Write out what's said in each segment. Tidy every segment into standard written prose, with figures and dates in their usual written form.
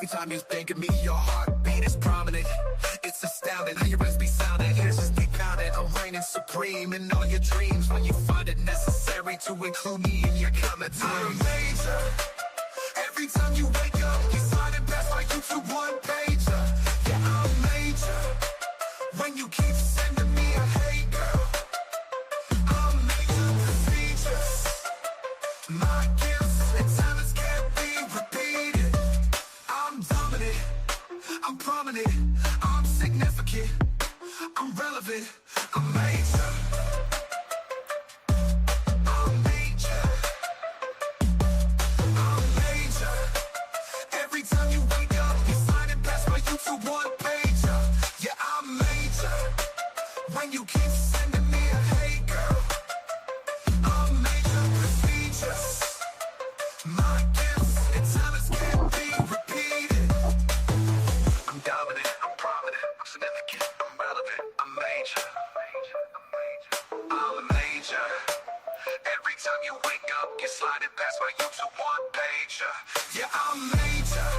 Every time you think of me, your heartbeat is prominent. It's astounding how your rhythms be sounding. Ears just be pounding, I'm reigning supreme in all your dreams. When you find it necessary to include me in your commentary. I'm major. Every time you wake up, you sign it best like you to one pager. Yeah, I'm major. When you keep sending me a hey girl, I'm major procedures. My gifts and talents can't be repeated. I'm dominant, I'm prominent, I'm significant, I'm relevant, I'm major. I'm major. I'm major. Every time you wake up, you sign it best by YouTube one pager. Yeah, I'm major. When you keep sending me a hey girl, I'm major procedures. My gifts and talents can't be repeated. I'm dominant, I'm prominent, I'm significant, I'm relevant, I'm major. I'm major. Every time you wake up, you slide it past my YouTube one pager. Yeah, I'm major.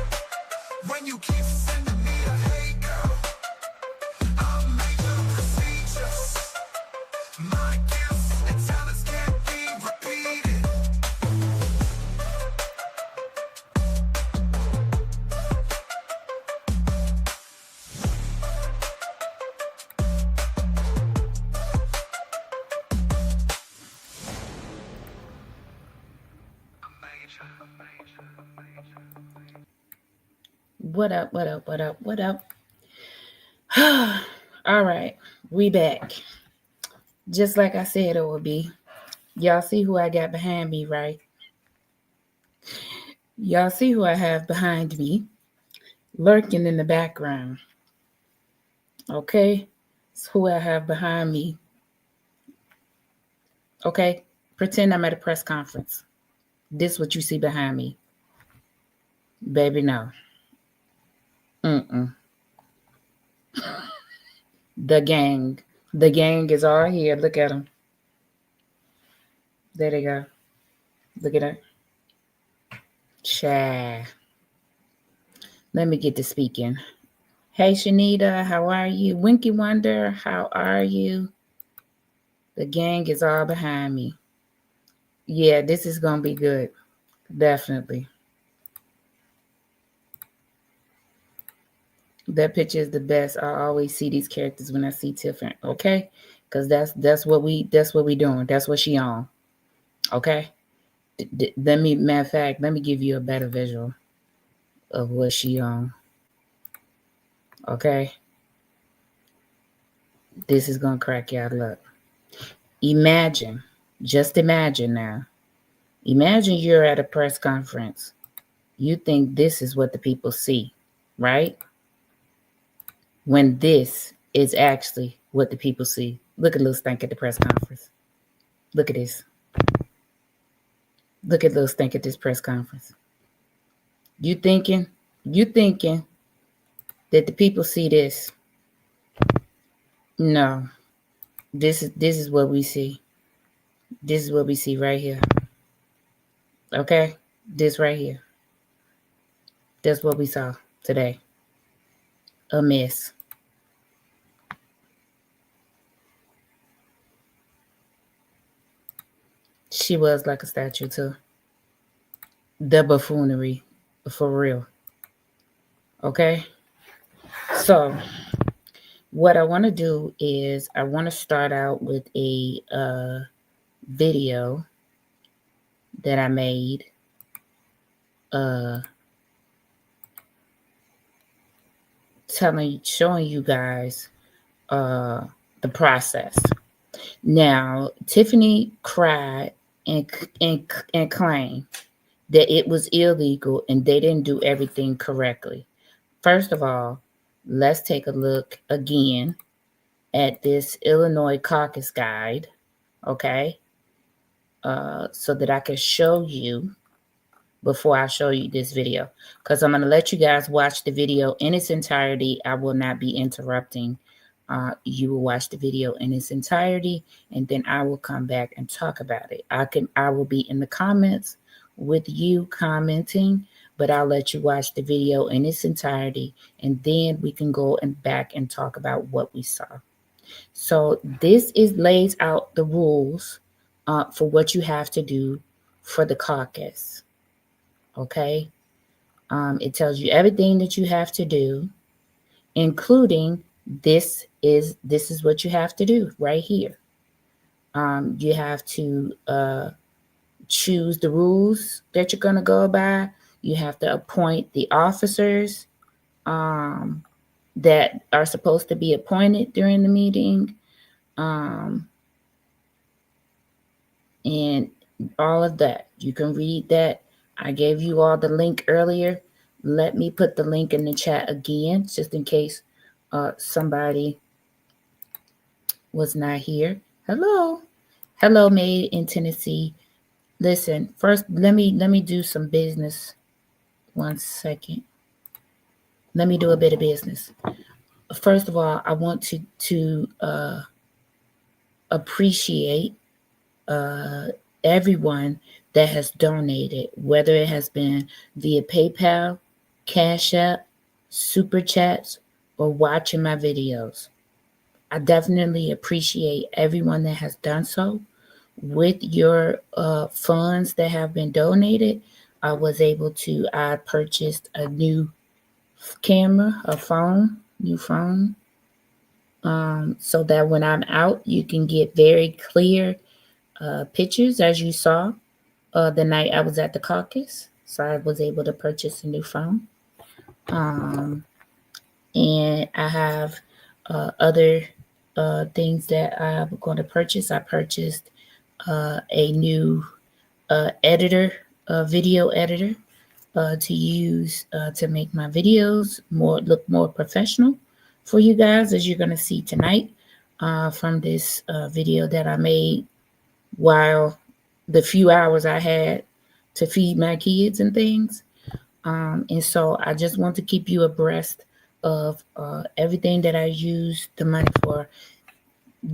When you keep sending me a hey girl, I'm major procedures. My gifts and talents can't be repeated. What up, what up, what up, what up? All right, we back. Just like I said it would be. Y'all see who I got behind me, right? Y'all see who I have behind me, lurking in the background. Okay? It's who I have behind me. Okay? Pretend I'm at a press conference. This what you see behind me. Baby, no. The gang. The gang is all here. Look at them. There they go. Look at that. Child. Let me get to speaking. Hey, Shanita, how are you? Winky Wonder, how are you? The gang is all behind me. Yeah, this is going to be good. Definitely. That picture is the best. I always see these characters when I see Tiffany, okay? Because that's what we doing. That's what she on. Okay? Matter of fact, let me give you a better visual of what she on. Okay? This is gonna crack y'all up. Imagine, just imagine now. Imagine you're at a press conference. You think this is what the people see, right? When this is actually what the people see. Look at little Stank at the press conference. Look at this. Look at little Stank at this press conference. You thinking that the people see this? No. This is what we see. This is what we see right here. Okay? This right here. That's what we saw today. A mess. She was like a statue too. The buffoonery. For real. Okay? So, what I want to do is I want to start out with a video that I made showing you guys the process. Now, Tiffany cried and claimed that it was illegal and they didn't do everything correctly. First of all, let's take a look again at this Illinois Caucus guide, okay? So that I can show you before I show you this video. Because I'm going to let you guys watch the video in its entirety. I will not be interrupting. You will watch the video in its entirety, and then I will come back and talk about it. I will be in the comments with you commenting, but I'll let you watch the video in its entirety, and then we can go and back and talk about what we saw. So this is lays out the rules for what you have to do for the caucus. Okay, it tells you everything that you have to do, including this is what you have to do right here. You have to choose the rules that you're going to go by. You have to appoint the officers that are supposed to be appointed during the meeting, and all of that. You can read that. I gave you all the link earlier. Let me put the link in the chat again, just in case somebody was not here. Hello, Maid in Tennessee. Listen, first let me do some business. 1 second. Let me do a bit of business. First of all, I want to appreciate everyone that has donated, whether it has been via PayPal, Cash App, Super Chats, or watching my videos. I definitely appreciate everyone that has done so. With your funds that have been donated, I purchased a new camera, new phone, so that when I'm out, you can get very clear pictures, as you saw the night I was at the caucus. So I was able to purchase a new phone. And I have other things that I'm going to purchase. I purchased a new video editor to use to make my videos look more professional for you guys, as you're going to see tonight from this video that I made while the few hours I had to feed my kids and things. And so I just want to keep you abreast of everything that I use the money for.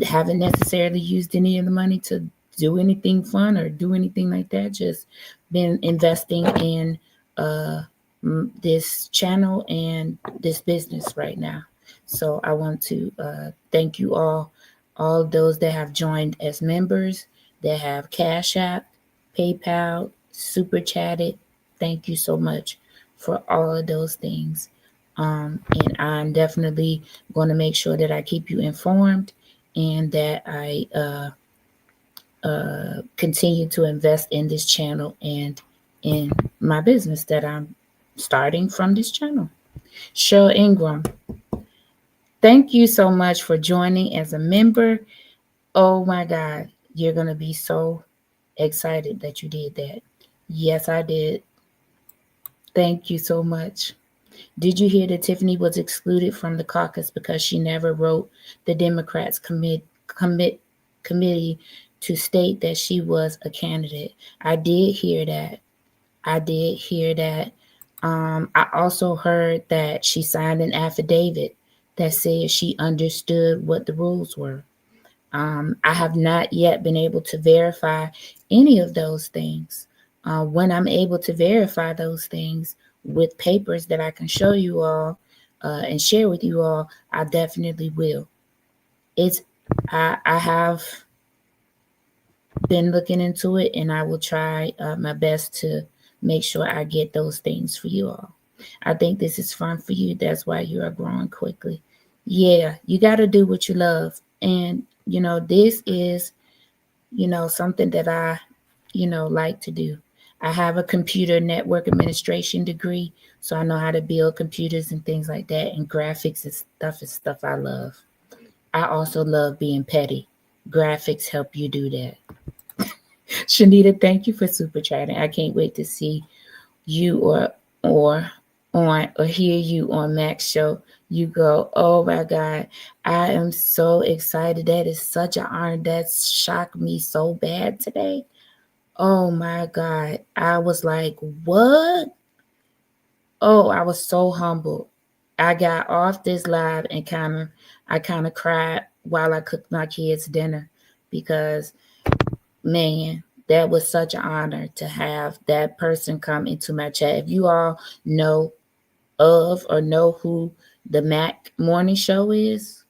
Haven't necessarily used any of the money to do anything fun or do anything like that. Just been investing in this channel and this business right now. So I want to thank you all those that have joined as members, that have Cash App, PayPal, Super Chatted. Thank you so much for all of those things. And I'm definitely going to make sure that I keep you informed and that I continue to invest in this channel and in my business that I'm starting from this channel. Cheryl Ingram, thank you so much for joining as a member. Oh my God, you're going to be so excited that you did that. Yes, I did. Thank you so much. Did you hear that Tiffany was excluded from the caucus because she never wrote the Democrats committee to state that she was a candidate? I did hear that. I also heard that she signed an affidavit that said she understood what the rules were. I have not yet been able to verify any of those things. When I'm able to verify those things with papers that I can show you all and share with you all, I definitely will. I have been looking into it, and I will try my best to make sure I get those things for you all. I think this is fun for you. That's why you are growing quickly. Yeah, you got to do what you love. And, this is, something that I, like to do. I have a computer network administration degree, so I know how to build computers and things like that. And graphics is stuff I love. I also love being petty. Graphics help you do that. Shanita, thank you for super chatting. I can't wait to see you or hear you on Mac's show. You go, oh my God, I am so excited. That is such an honor. That shocked me so bad today. Oh my God. I was like, what? Oh, I was so humbled. I got off this live and I kind of cried while I cooked my kids dinner because, man, That was such an honor to have that person come into my chat. If you all know of or know who the Mac Morning Show is,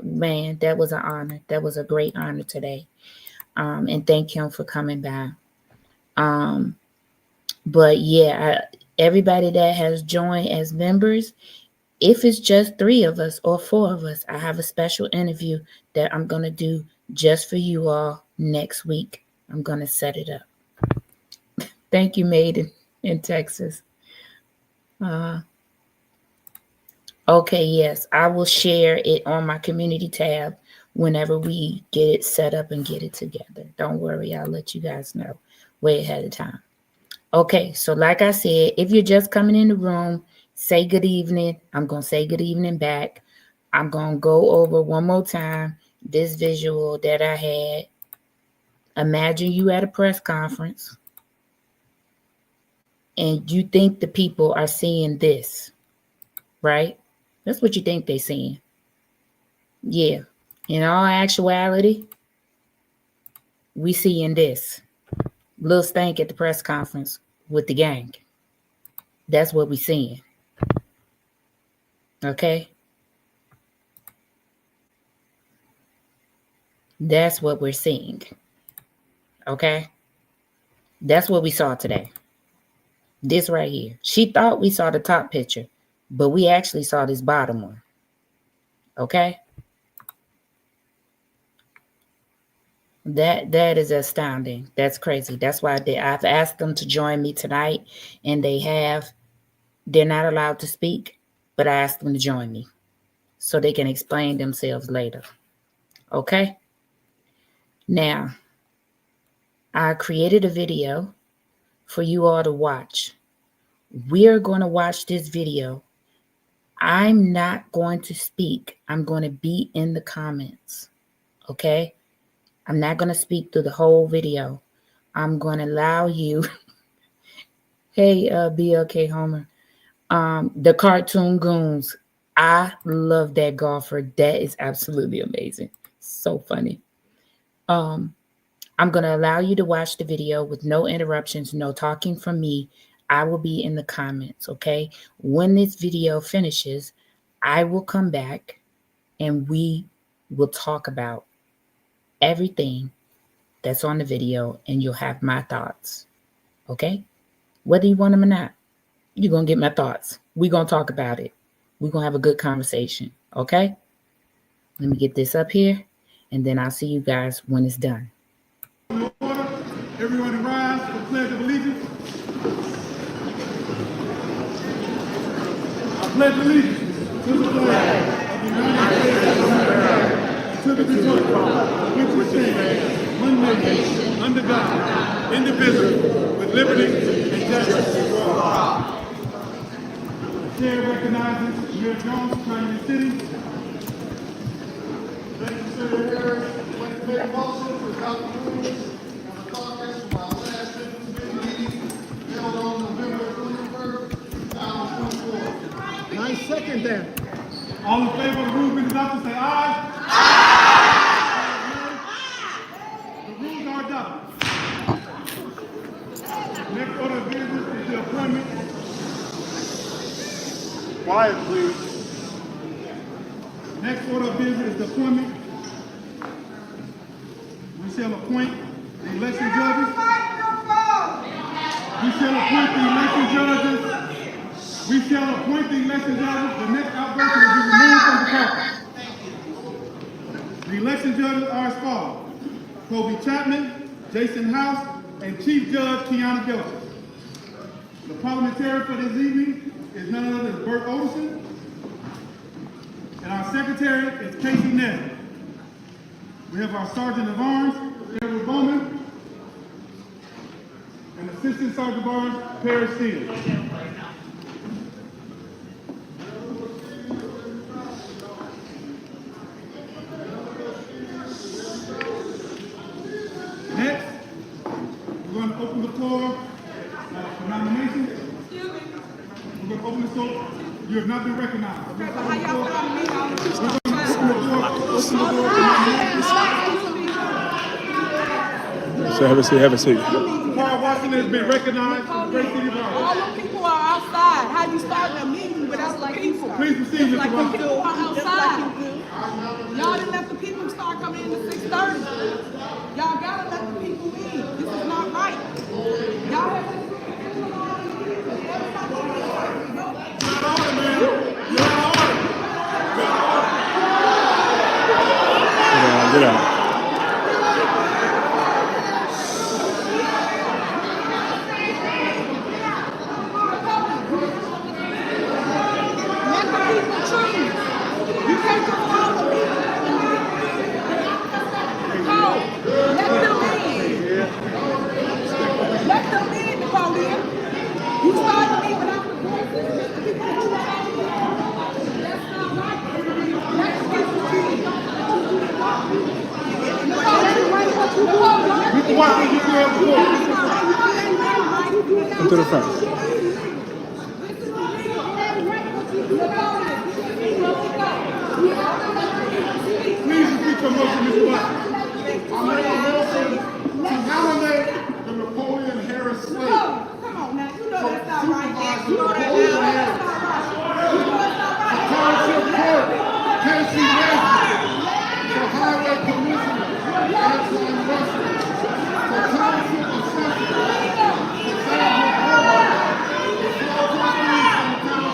man, that was an honor. That was a great honor today. And thank him for coming by. But yeah, everybody that has joined as members, if it's just 3 of us or 4 of us, I have a special interview that I'm going to do just for you all next week. I'm going to set it up. Thank you, Maiden in Texas. Okay, yes, I will share it on my community tab whenever we get it set up and get it together. Don't worry, I'll let you guys know way ahead of time. Okay, so like I said, if you're just coming in the room, say good evening. I'm going to say good evening back. I'm going to go over one more time this visual that I had. Imagine you at a press conference and you think the people are seeing this, right? That's what you think they're seeing. Yeah. In all actuality, we seeing this. Lil Stank at the press conference with the gang. That's what we seeing. Okay? That's what we're seeing. Okay? That's what we saw today. This right here. She thought we saw the top picture, but we actually saw this bottom one. Okay? That is astounding. That's crazy. That's why I've asked them to join me tonight, and they're not allowed to speak, but I asked them to join me so they can explain themselves later. Okay? Now, I created a video for you all to watch. We're going to watch this video. I'm not going to speak. I'm going to be in the comments. Okay? I'm not going to speak through the whole video. I'm going to allow you. Hey, BLK Homer. The cartoon goons. I love that golfer. That is absolutely amazing. So funny. I'm going to allow you to watch the video with no interruptions, no talking from me. I will be in the comments, okay? When this video finishes, I will come back and we will talk about everything that's on the video, and you'll have my thoughts, okay? Whether you want them or not, you're going to get my thoughts. We're going to talk about it. We're going to have a good conversation, okay? Let me get this up here, and then I'll see you guys when it's done. Everyone rise for the Pledge of Allegiance. I pledge allegiance to the flag of the United States of America, to the republic which stands one nation under God, indivisible, with liberty and justice for all. The chair recognizes Mayor Jones, Triangle City. Thank you, Senator Harris. When the mayor motion without the rules of the Caucus from our last meeting held on November 21st, 2024. And I second that. All in favor of the rules being adopted, say aye. Aye. The rules are adopted. Next order of business is the appointment. Quiet, please. Next order of business is the appointment. We shall appoint the election judges. We shall appoint the election judges. We shall appoint the election judges. The next outburst will be removed from the caucus. The election judges are as follows: Kobe Chapman, Jason House, and Chief Judge Kiana Gillespie. The parliamentarian for this evening is none other than Bert Olson. And our secretary is Casey Nell. We have our Sergeant of Arms, Edward Bowman, and Assistant Sergeant of Arms, Paris Steele. Next, we're going to open the floor for nominations. We're going to open the floor. You have not been recognized. We're going to open the floor. sir. Have a seat. Have a seat. Carl Washington has been recognized as the great city of All ours. the people are outside. How you starting a meeting without the people? Please proceed, Mr. The Washington. people are outside. Y'all didn't let the people start coming in at 6:30. Y'all gotta let the people in. This is not right. Y'all have to Get out. let the people choose. You can't just follow the people. Cole, let them in. Let them in, Napoleon. You started me without the voices. The people who are out here. That's not right. Let the people choose. Napoleon, right what you do. Mr. Washington, you still have the floor. Come to the front. Please repeat your motion, Mr. Washington. I make a motion to nominate the Napoleon Harris slate. Come on now, you know that's not right. You know that's Napoleon not Harris. right. You know that's not right. Township Court, Casey Leslie. For Highway Commissioner, Antoine Russell. For Township Assessor, Cassandra Howard. The floor trustees from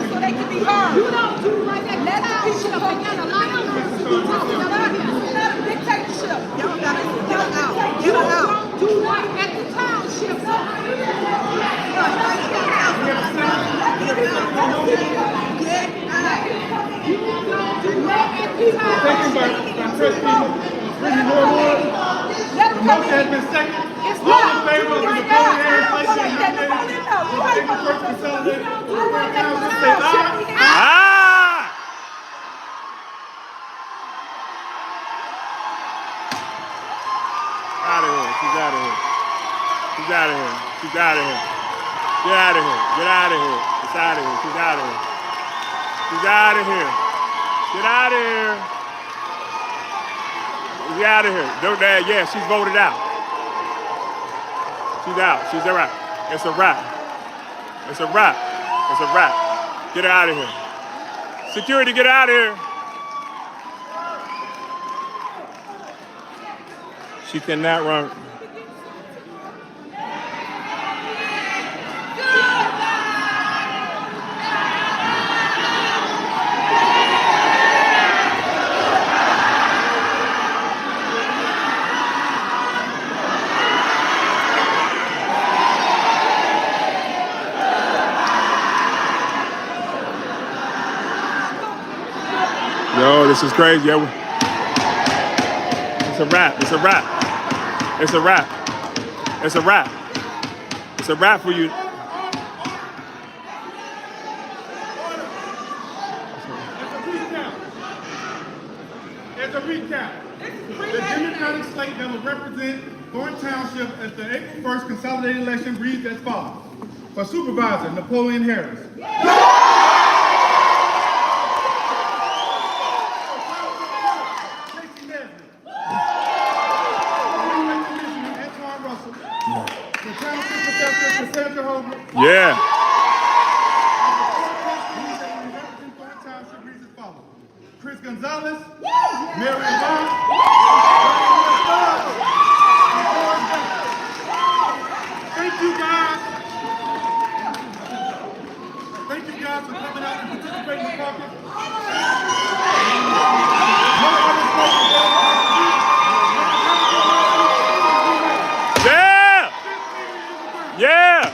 the township, You don't do like that. Let the people come in a line. It's not a dictatorship. Y'all gotta get her out. Get her out. Do right at the township. second by trustee Brittany Norwood. The motion has been seconded. All in favor of the Napoleon Harris slate being nominated for the first consolidated township, say aye. Ah! Out of here. She's out of here. She's out of here. She's out of here. Get out of here. Get out of here. It's out of here. She's out of here. She's out of here. Get out of here. She's out of here. Yeah, she's voted out. She's out. She's a wrap. It's a wrap. It's a wrap. It's a wrap. Get her out of here. Security, get her out of here. She cannot run. Yo, this is crazy. Yo. It's a wrap. It's a wrap. It's a wrap. It's a wrap. It's a wrap for you. As a recap, the Democratic slate that will represent Thornton Township at the April 1st consolidated election reads as follows. For Supervisor, Napoleon Harris. Yeah. Chris Gonzalez, Mary Yvonne, thank you guys. Thank you guys for coming out and participating in the caucus. Yeah. Yeah.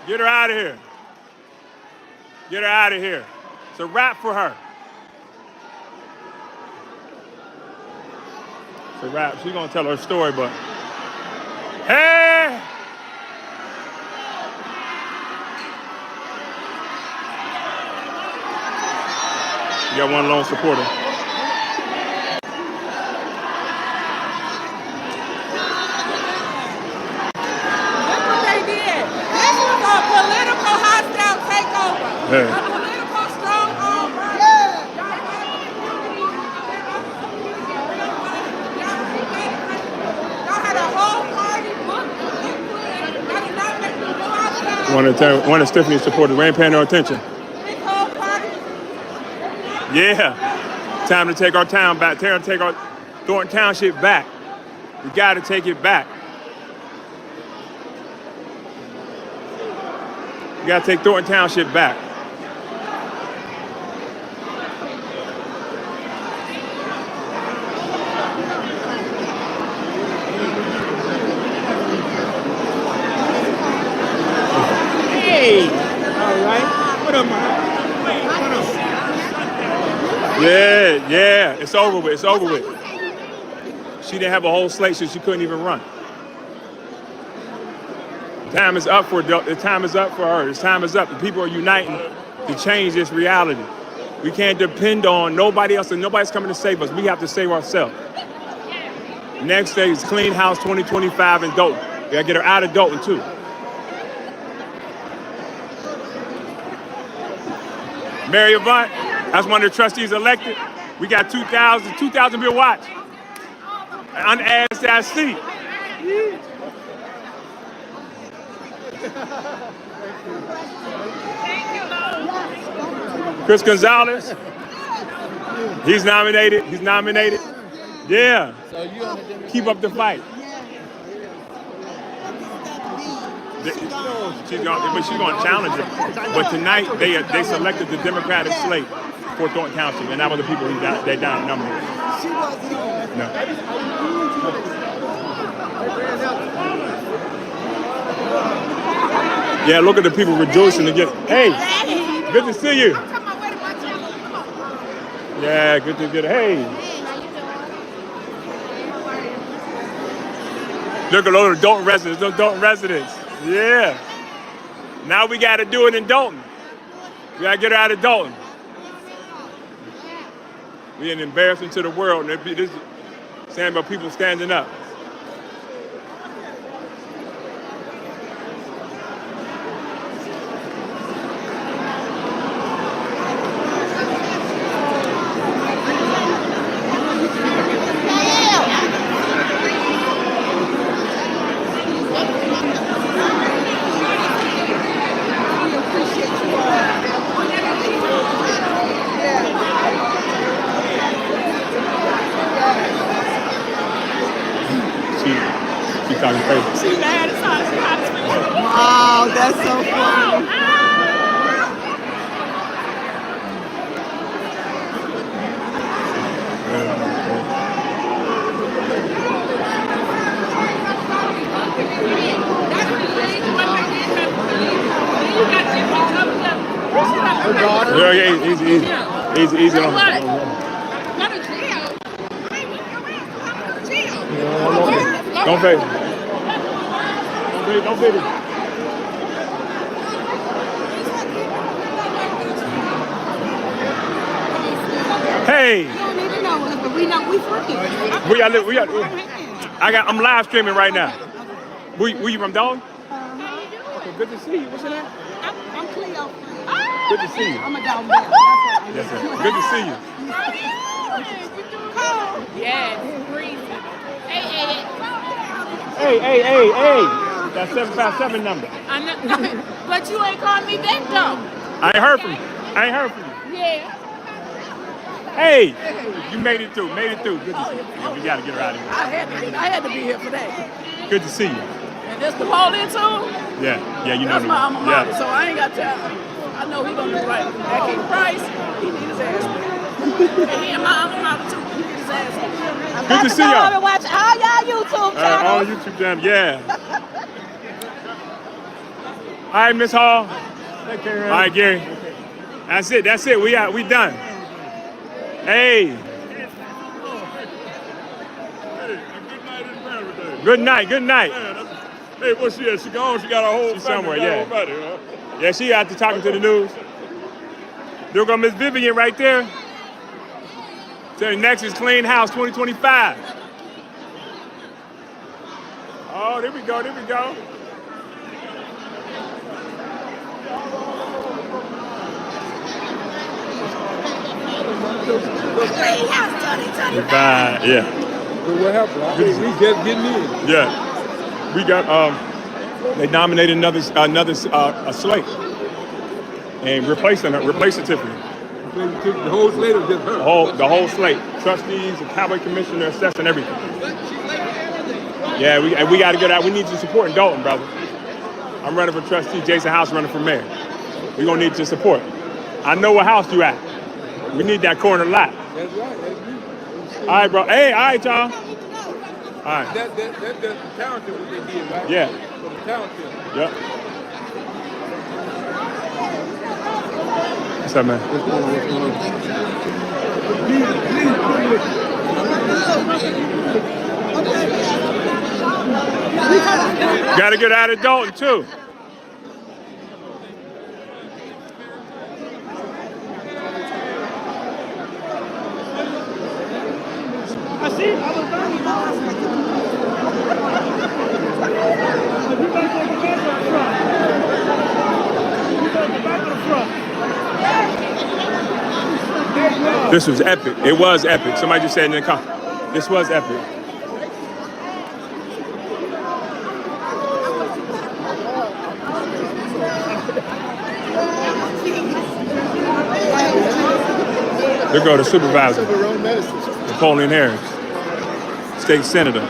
Get her out of here. Get her out of here. It's a wrap for her. It's a wrap. She's gonna tell her story, but hey! You got one lone supporter. One of Stephanie's supporters. We ain't paying no attention. Yeah. Time to take our town back. Time to take our Thornton Township back. We got to take it back. We got to take Thornton Township back. Yeah, it's over with. It's over with. She didn't have a whole slate, so she couldn't even run. Time is up for the time is up for her. The time is up. The people are uniting to change this reality. We can't depend on nobody else, and nobody's coming to save us. We have to save ourselves. Next day is Clean House 2025 in Dalton. We gotta get her out of Dalton too. Mary Avant, that's one of the trustees elected. We got 2,000 people watch. Unasked that seat. Chris Gonzalez, he's nominated. Yeah. Keep up the fight. She's going to challenge him. But tonight they selected the Democratic slate for Thornton Township, and that were the people they down number. She wasn't on. No. Yeah, look at the people rejoicing to get. Hey, good to see you. Yeah, good to get. Hey. Look at all the Dalton residents. Those Dalton residents. Yeah. Now we got to do it in Dalton. We got to get her out of Dalton. We an embarrassment to the world. And this saying about people standing up. Oh, that's so funny. Yeah, easy on. Don't face it. Don't face it. Hey. You don't even know us, but we know we freaking. I'm live streaming right now. Were you from Dalton? Okay, good to see you. What's your name? I'm Cleo. Good to see you. I'm a dog now. Yes, sir. Good to see you. Yes, freezing. Hey. That 757 number. I know, but you ain't called me back though. I ain't heard from you. Yeah. Hey, you made it through. Good to see you. We gotta get her out of here. I had to be here for that. Good to see you. And this the polling too? Yeah, you know. That's my alma mater, so I ain't got time. I know he gonna do right. That King Price, he need his ass. And he and my alma mater too. He need his ass. Good to see y'all. And watch all y'all YouTube channels. All YouTube channels, yeah. All right, Miss Hall. Take care, All right, Gary. That's it. We done. Hey. Good night. Hey, what's she at? She gone? She got a whole She's family, somewhere, got a yeah. whole body, huh? Yeah, she out there talking to the news. There go Miss Vivian right there. So next is Clean House 2025. Oh, there we go. Yeah. So what happened? We just getting in. Yeah. We got they nominated another slate and replacing Tiffany. The whole slate was just her. The whole slate. Trustees, the Cowboy Commissioner, assessing everything. Yeah, we got to get out. We need your support in Dalton, brother. I'm running for trustee. Jason House running for mayor. We're going to need your support. I know what house you at. We need that corner lot. That's right. That's me. All right, bro. Hey, all right, y'all. All right. That's the township what they did, right? Yeah. For the township. Yep. What's up, man? What's going on? Got to get out of Dalton, too. I see. I was done. You gotta take the back of the front. You take the back of the front. This was epic. It was epic. Somebody just said in the car. This was epic. There go the supervisor, Napoleon Harris, state senator.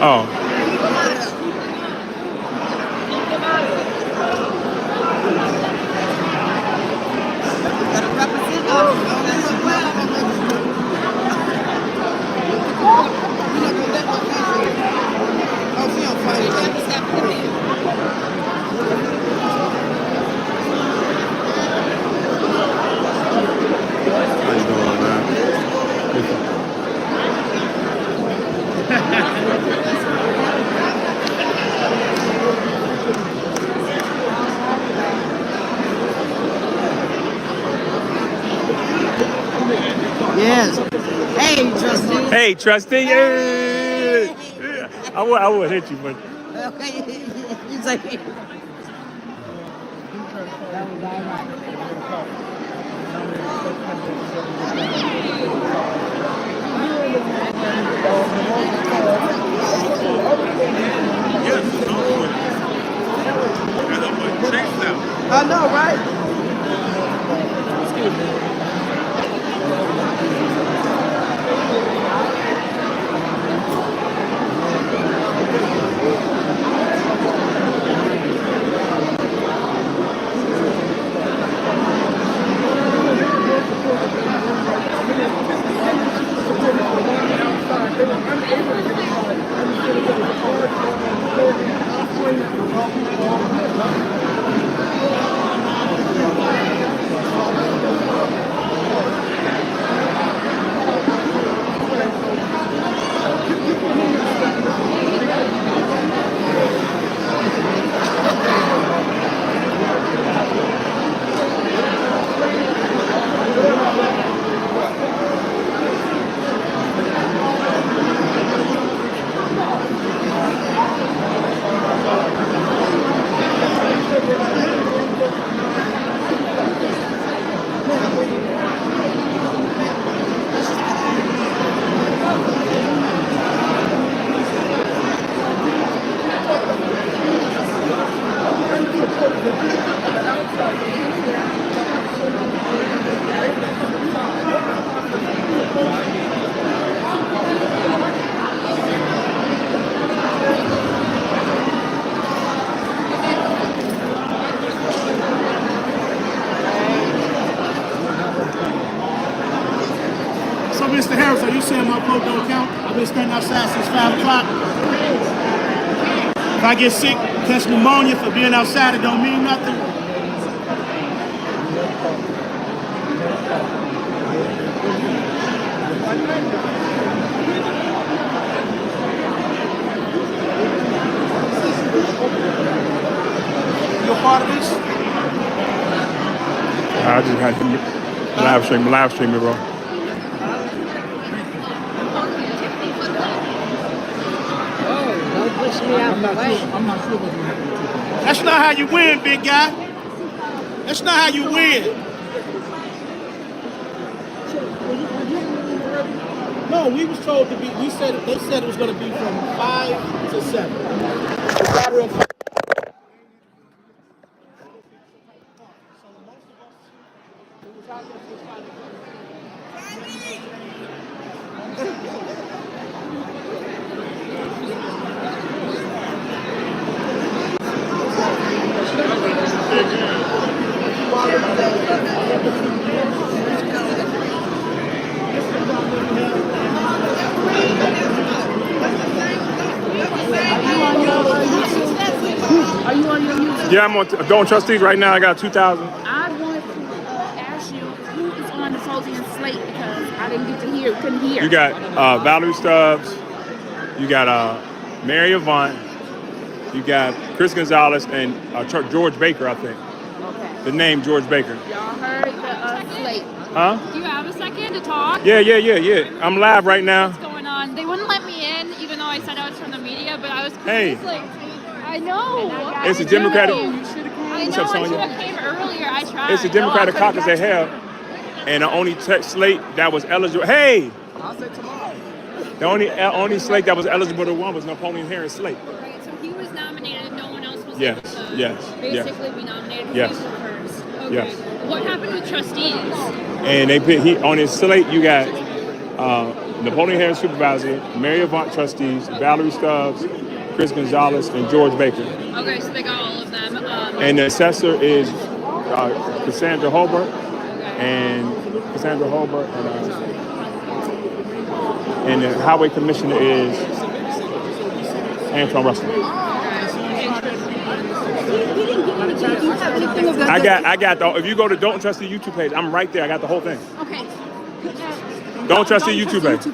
Oh. Yes. Hey, trustee. Hey, trustee. Yeah. I would hit you, but. You say. I know, right? Excuse me. So, Mr. Harris, are you saying my vote don't count? I've been standing outside since 5 o'clock. If I get sick, catch pneumonia for being outside, it don't mean nothing. You a part of this? I just had to. Live streaming, bro. Don't push me out the way. I'm not sure what's going to happen. That's not how you win, big guy. That's not how you win. No, we was told to be. They said it was going to be from 5 to 7. Are you on your YouTube? Yeah, I'm on Don't Trustees right now. I got 2,000. I want to ask you who is on the Folding and Slate because I didn't get to hear, couldn't hear. You got Valerie Stubbs. You got Mary Avant. You got Chris Gonzalez and George Baker, I think. Okay. The name George Baker. Y'all heard the Slate. Huh? Do you have a second to talk? Yeah. I'm live right now. What's going on? They wouldn't let me in, even though I said I was from the media, but I was Hey. like, I know. It's a Democratic. I know. What's up, I Sonia? should have came earlier. I tried. It's a Democratic caucus they have, and the only slate that was eligible. Hey. I'll say tomorrow. The only slate that was eligible to run was Napoleon Harris slate. Right, so he was nominated, no one else was Yes, able to yes, basically be nominated. Yes. He was first. Okay. Yes. What happened with trustees? And they put on his slate. You got Napoleon Harris supervisor, Mary Avant trustees, Valerie Stubbs, Chris Gonzalez, and George Baker. Okay, so they got all of them. And the assessor is Cassandra Holbert, and and the highway commissioner is Antoine Russell. I got the. If you go to Don't Trust the YouTube page, I'm right there. I got the whole thing. Okay. Don't Trust the YouTube page.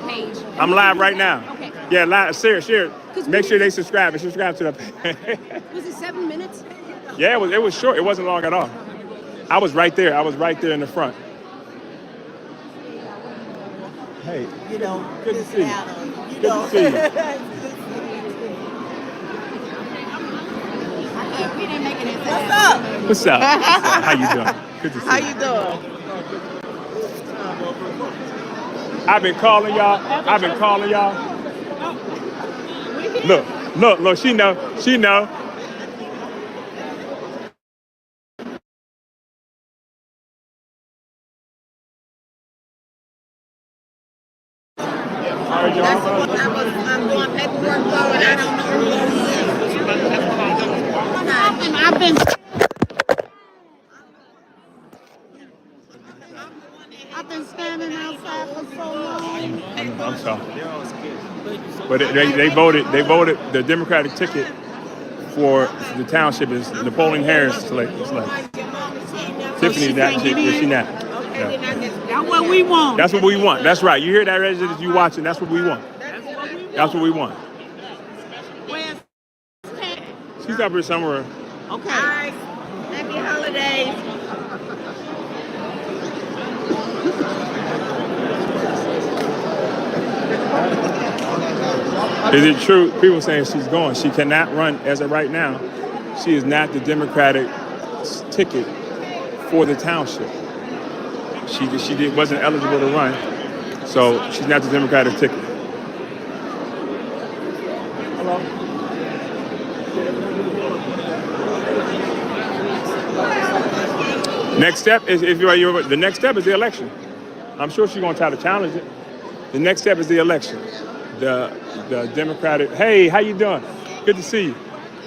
I'm live right now. Okay. Yeah, live. Share it. Make sure they subscribe. And subscribe to the page. Was it 7 minutes? Yeah, it was short. It wasn't long at all. I was right there. in the front. Hey. You know, Good to see you. You Good to see you. We didn't make it. What's up? What's up? How you doing? Good to see you. How you doing? I've been calling y'all. Look. She know. I'm doing paperwork for it. I don't know who he is. I've been standing outside for so long. I'm sorry. But they voted the Democratic ticket for the township is Napoleon Harris slate. Tiffany's not. Is she not? Yeah. That's what we want. That's what we want. That's right. You hear that, resident? You watching? That's what we want. That's what we want. She's up here somewhere. Okay. All right. Happy holidays. Is it true? People saying she's going. She cannot run as of right now. She is not the Democratic ticket for the township. She wasn't eligible to run, so she's not the Democratic ticket. Hello. Next step is the next step is the election. I'm sure she's going to try to challenge it. The next step is the election. The Democratic. Hey, how you doing? Good to see you.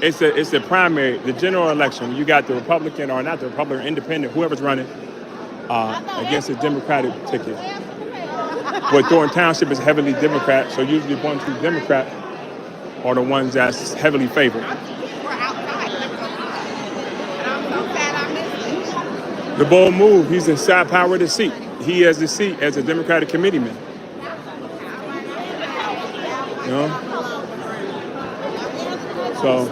It's the primary, the general election. You got the Republican or not the Republican, independent, whoever's running against the Democratic ticket. But Thornton Township is heavily Democrat, so usually 1-2 Democrat are the ones that's heavily favored. The bold move. He's inside power of the seat. He has the seat as a Democratic committeeman. You know? So.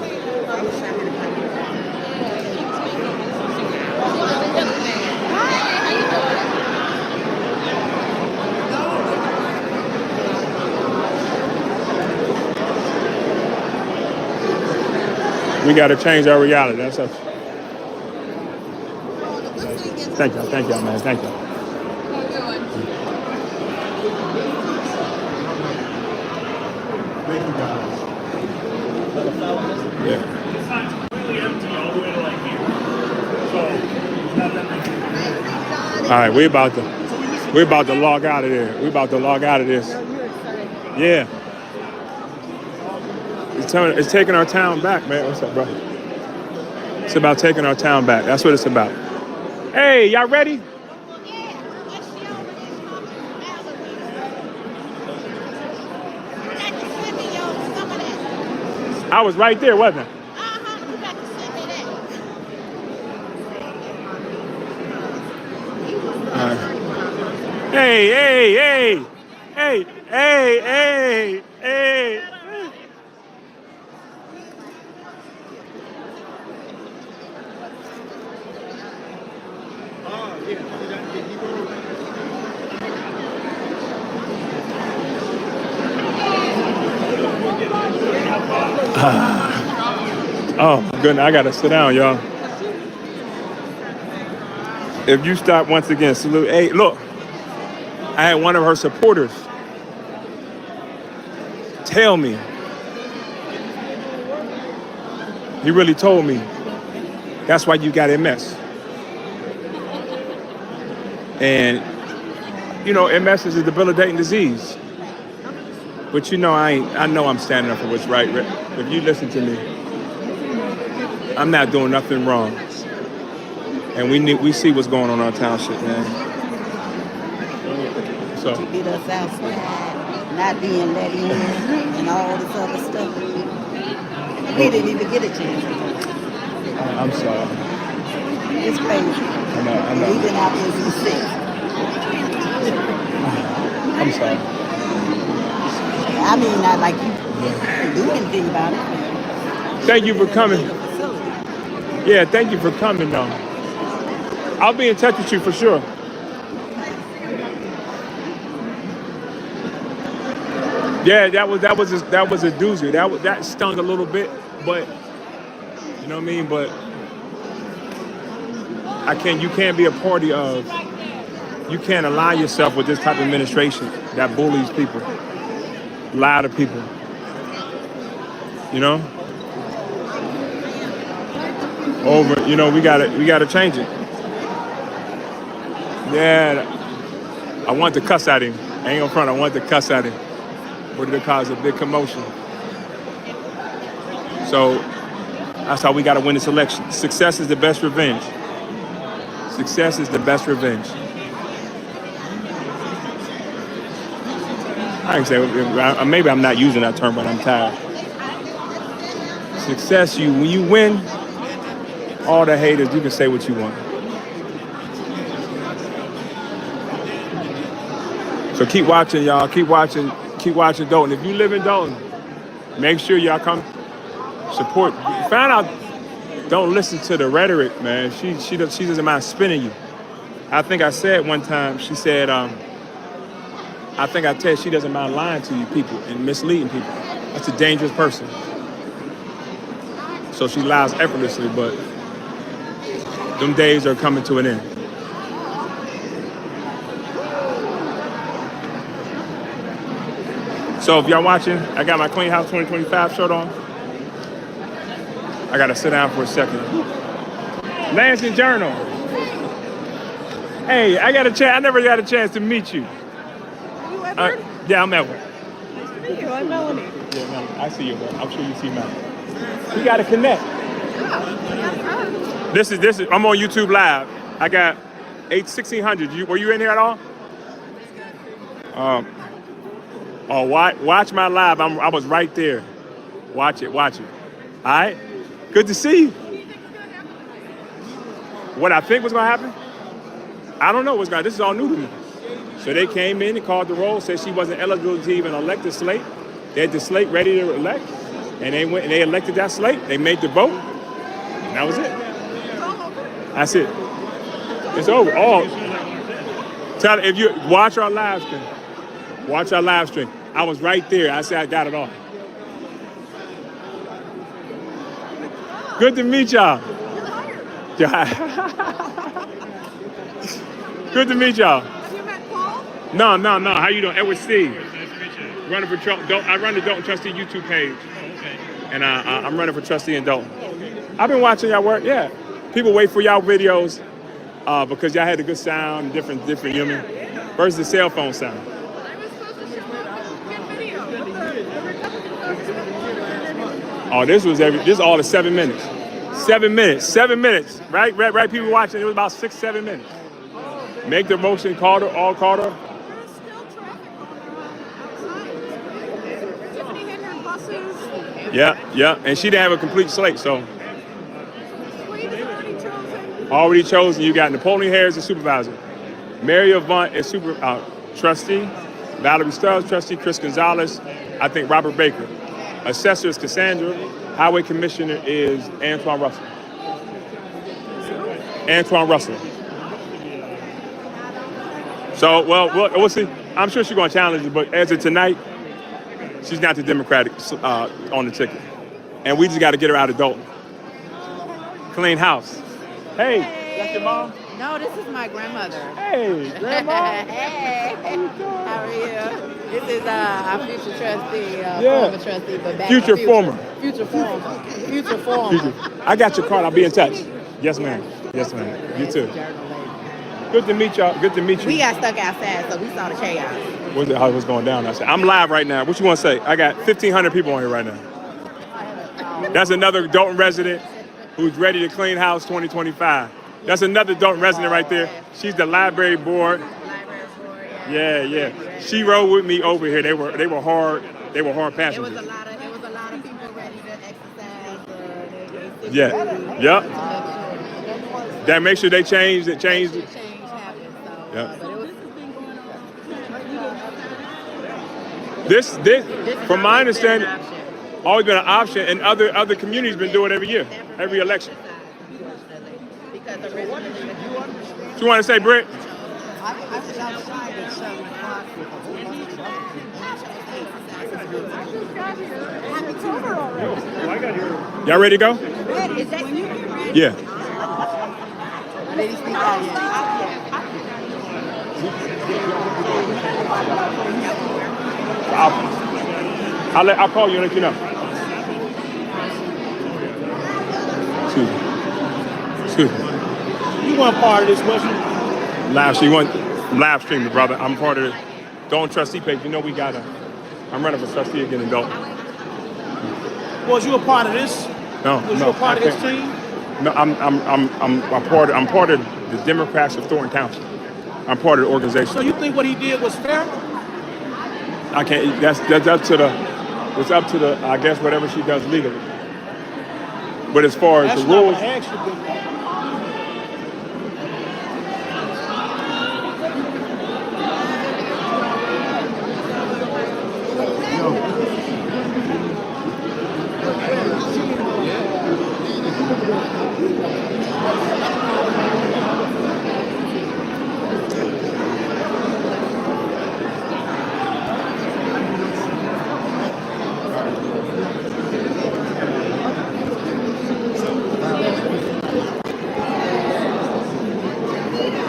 We got to change our reality. That's us. Thank y'all, man. Thank y'all. Thank you, guys. Yeah. All right, we're about to log out of there. We're about to log out of this. Yeah. It's taking our town back, man. What's up, bro? It's about taking our town back. That's what it's about. Hey, y'all ready? I was right there, wasn't I? Hey. Oh, my goodness, I gotta sit down, y'all. If you stop once again, salute. Hey, look, I had one of her supporters tell me. He really told me, that's why you got MS. And, you know, MS is a debilitating disease. But you know, I know I'm standing up for what's right. If you listen to me, I'm not doing nothing wrong. And we see what's going on in our township, man. So. To get us outside, not being let in, and all this other stuff. We didn't even get a chance. I'm sorry. It's crazy. I know. We've been out there since 6. I'm sorry. I mean, not like you can do anything about it. Thank you for coming. Yeah, thank you for coming, though. I'll be in touch with you for sure. Yeah, that was a doozy. That stung a little bit, but you know what I mean. But you can't be a party of. You can't align yourself with this type of administration that bullies people, lie to people. You know. You know, we gotta change it. Yeah, I want to cuss at him. I ain't gonna front. I want to cuss at him. But it caused a big commotion. So that's how we got to win this election. Success is the best revenge. Success is the best revenge. I can say, maybe I'm not using that term, but I'm tired. Success, when you win, all the haters, you can say what you want. So keep watching, y'all. Keep watching Dalton. If you live in Dalton, make sure y'all come support. Find out. Don't listen to the rhetoric, man. She doesn't mind spinning you. I think I said one time. She said, I think I said she doesn't mind lying to you people and misleading people. That's a dangerous person. So she lies effortlessly, but them days are coming to an end. So if y'all watching, I got my Clean House 2025 shirt on. I gotta sit down for a second. Lansing Journal. Hey, I never got a chance to meet you. You Edward? Yeah, I'm Edward. Nice to meet you. I'm Melanie. Yeah, Melanie. I see you, bro. I'm sure you see Melanie. We gotta connect. This is. I'm on YouTube Live. I got 1600. Were you in here at all? Watch my live. I was right there. Watch it. All right? Good to see you. What I think was going to happen? I don't know what's going to happen. This is all new to me. So they came in and called the roll, said she wasn't eligible to even elect the slate. They had the slate ready to elect. And they went and they elected that slate. They made the vote. And that was it. That's it. It's over. If you watch our live stream. I was right there. I said I got it all. Good to meet y'all. Good to meet y'all. Have you met Paul? No. How you doing? Edward Steve. Running for I run the Dalton Trustee YouTube page. And I'm running for trustee in Dalton. I've been watching y'all work. Yeah. People wait for y'all videos because y'all had a good sound, different human versus the cell phone sound. I was supposed to show up good video. Oh, this is all the 7 minutes. 7 minutes. 7 minutes. Right? People watching. It was about 6-7 minutes. Make the motion, Carter. There's still traffic outside. Tiffany Henry buses. Yeah. And she didn't have a complete slate, so. Slate is already chosen. Already chosen. You got Napoleon Harris as supervisor. Mary Avant as trustee. Valerie Stubbs, trustee. Chris Gonzalez. I think Robert Baker. Assessor is Cassandra. Highway Commissioner is Antoine Russell. So, we'll see. I'm sure she's going to challenge it, but as of tonight, she's not the Democratic on the ticket. And we just got to get her out of Dalton. Clean house. Hey, that's your mom? No, this is my grandmother. Hey, grandma. Hey, how are you? This is our future trustee, former trustee, but back Future former. Future former. I got your card. I'll be in touch. Yes, ma'am. You too. Good to meet y'all. Good to meet you. We got stuck outside, so we saw the chaos. What's going down outside? I'm live right now. What you want to say? I got 1,500 people on here right now. That's another Dalton resident who's ready to clean house 2025. That's another Dalton resident right there. She's the library board. Yeah. She rode with me over here. They were hard. They were hard passengers. It was a lot of people ready to exercise. Yeah. That make sure they changed it. Change happened. So, Yeah. but it was This, from my understanding, always been an option, and other communities been doing it every year, every election. What you want to say, Britt? I was outside at 7 o'clock. It's over already. Y'all ready to go? Is that you? Yeah. Ladies, speak out I'll call you and let you know. Excuse me. You weren't part of this, was you? Live streaming, brother. I'm part of the Dalton trustee page. You know I'm running for trustee again in Dalton. Was you a part of this? No. Was you a part of this team? No, I'm part of the Democrats of Thornton Township. I'm part of the organization. So you think what he did was fair? I can't. That's up to the. It's up to the. I guess whatever she does legally. But as far as the rules.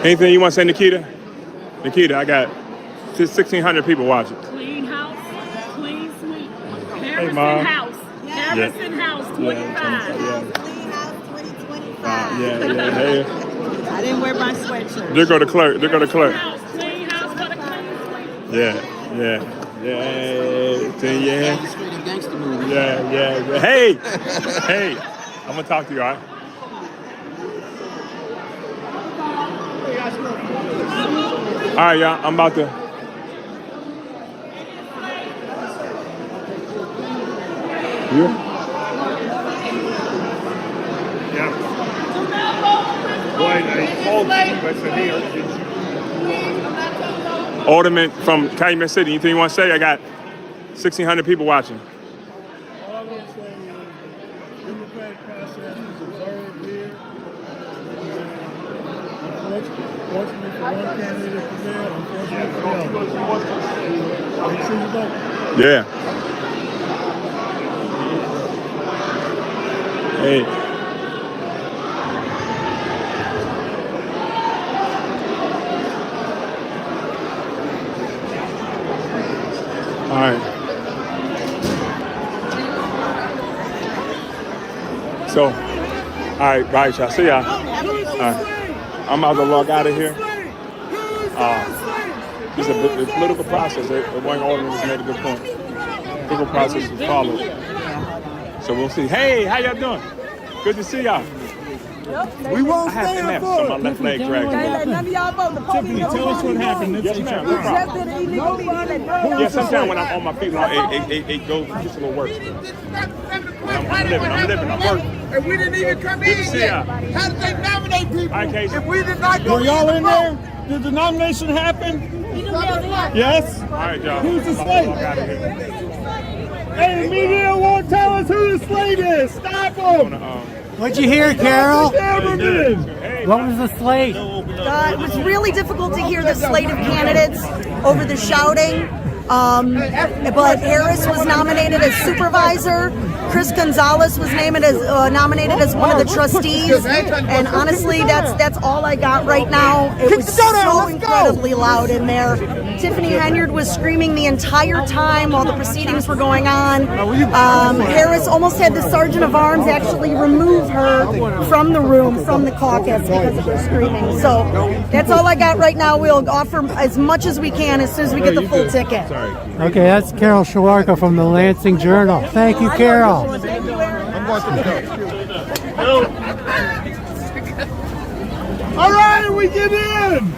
Anything you want to say, Nikita? Nikita, I got 1,600 people watching. Clean house, clean sweep. Hey, Mom. House. Harrison House 25. Clean House 2025. Hey. I didn't wear my sweatshirt. There go the clerk. Clean house for the clean sweep. Yeah. Hey, I'm gonna talk to you, all right? All right, y'all. I'm about to. Yeah. Alderman from Calumet City. Anything you want to say? I got 1,600 people watching. All I want to say is democratic process is observed here. Unfortunately for one candidate to prevail, unfortunately for the other. Make sure you vote. Yeah. Hey, So, all right, y'all. See y'all. All right. I'm about to log out of here. It's a political process. One audience made a good point. Political process is followed. So we'll see. Hey, how y'all doing? Good to see y'all. We won't I have stand MS, for so my it. left leg dragged. None of y'all vote. The police don't Tell us what happened. Yes, ma'am. No just problem. did an illegal meeting. Yeah, sometimes when I'm on my feet, it goes just a little worse. I'm living, I'm working. And we didn't even come Good to in see yet. y'all. How did they nominate people Hi, Casey. if we did not go Were y'all in vote? there? Did the nomination happen? Yes? All right, y'all. Who's the I'm about to slate? log out of here. Hey, the media won't tell us who the slate is. Stop them. What'd you hear, Carol? Cameraman. What was the slate? It was really difficult to hear the slate of candidates over the shouting. But Harris was nominated as supervisor. Chris Gonzalez was nominated as one of the trustees. And honestly, that's all I got right now. It was so incredibly loud in there. Tiffany Henyard was screaming the entire time while the proceedings were going on. Harris almost had the sergeant of arms actually remove her from the room, from the caucus, because of her screaming. So that's all I got right now. We'll offer as much as we can as soon as we get the full ticket. Okay, that's Carol Shawarka from the Lansing Journal. Thank you, Carol. All right, we get in.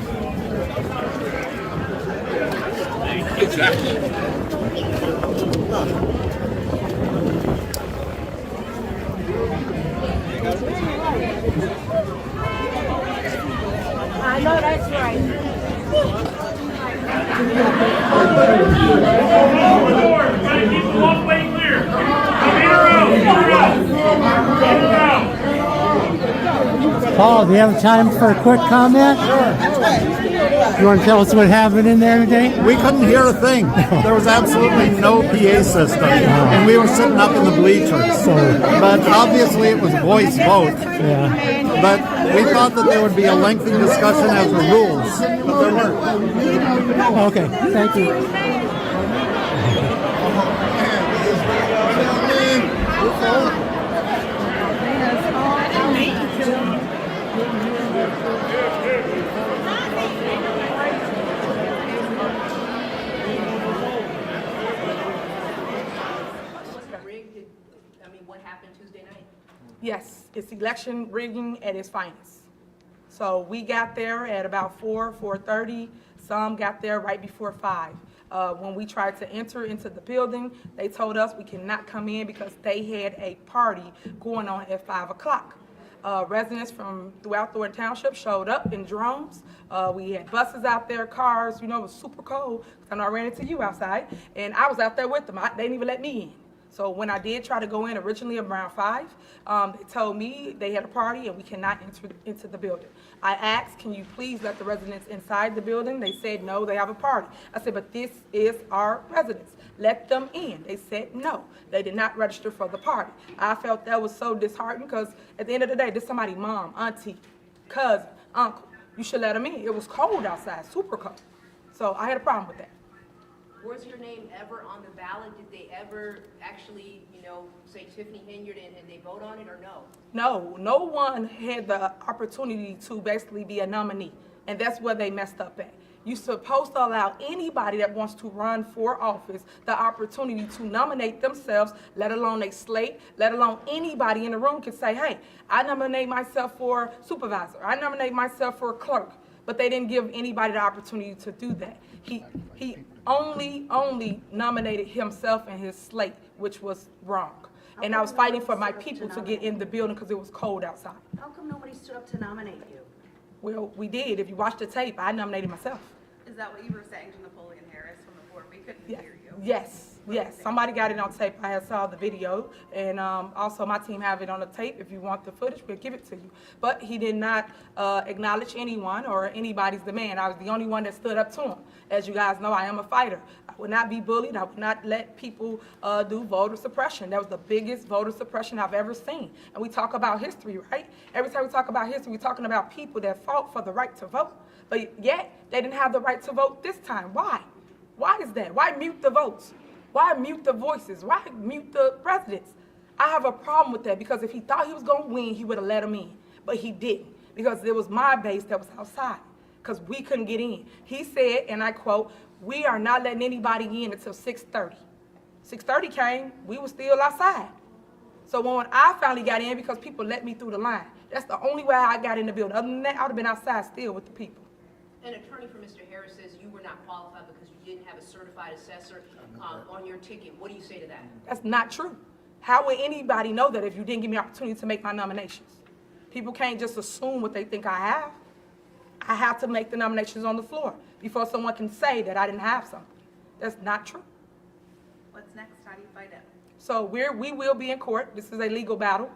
I know that's right. Paul, do you have time for a quick comment? You want to tell us what happened in there today? We couldn't hear a thing. There was absolutely no PA system, and we were sitting up in the bleachers. But obviously it was voice vote. Yeah. But we thought that there would be a lengthy discussion as to rules, but there weren't. Okay, thank you. Yes, it's election rigging at its finest. So we got there at about 4:30. Some got there right before 5. When we tried to enter into the building, they told us we cannot come in because they had a party going on at 5 o'clock. Residents from throughout Thornton Township showed up in drones. We had buses out there, cars, it was super cold. I know I ran into you outside, and I was out there with them. They didn't even let me in. So when I did try to go in originally around 5, they told me they had a party and we cannot enter into the building. I asked, can you please let the residents inside the building? They said, no, they have a party. I said, but this is our residents. Let them in. They said, no, they did not register for the party. I felt that was so disheartening because at the end of the day, this is somebody's mom, auntie, cousin, uncle. You should let them in. It was cold outside, super cold. So I had a problem with that. Was your name ever on the ballot? Did they ever actually, say Tiffany Henyard and they vote on it or no? No, no one had the opportunity to basically be a nominee. And that's where they messed up at. You're supposed to allow anybody that wants to run for office the opportunity to nominate themselves, let alone a slate, let alone anybody in the room can say, hey, I nominate myself for supervisor. I nominate myself for clerk. But they didn't give anybody the opportunity to do that. He only nominated himself and his slate, which was wrong. And I was fighting for my people to get in the building because it was cold outside. How come nobody stood up to nominate you? Well, we did. If you watch the tape, I nominated myself. Is that what you were saying to Napoleon Harris from the board? We couldn't hear you. Yes. Somebody got it on tape. I had saw the video, and also my team have it on the tape. If you want the footage, we'll give it to you. But he did not acknowledge anyone or anybody's demand. I was the only one that stood up to him. As you guys know, I am a fighter. I would not be bullied. I would not let people do voter suppression. That was the biggest voter suppression I've ever seen. And we talk about history, right? Every time we talk about history, we're talking about people that fought for the right to vote. But yet, they didn't have the right to vote this time. Why? Why is that? Why mute the votes? Why mute the voices? Why mute the residents? I have a problem with that because if he thought he was going to win, he would have let him in. But he didn't because it was my base that was outside because we couldn't get in. He said, and I quote, "We are not letting anybody in until 6:30. 6:30 came, we were still outside. So when I finally got in, because people let me through the line, that's the only way I got in the building. Other than that, I would have been outside still with the people. An attorney for Mr. Harris says you were not qualified because you didn't have a certified assessor on your ticket. What do you say to that? That's not true. How would anybody know that if you didn't give me the opportunity to make my nominations? People can't just assume what they think I have. I have to make the nominations on the floor before someone can say that I didn't have something. That's not true. What's next? How do you fight it? So we will be in court. This is a legal battle.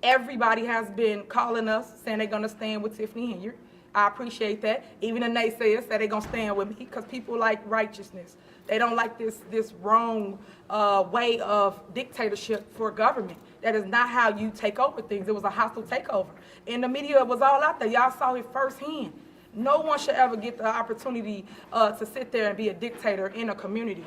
Everybody has been calling us saying they're going to stand with Tiffany Henyard. I appreciate that. Even the naysayers say they're going to stand with me because people like righteousness. They don't like this wrong way of dictatorship for government. That is not how you take over things. It was a hostile takeover. And the media was all out there. Y'all saw it firsthand. No one should ever get the opportunity to sit there and be a dictator in a community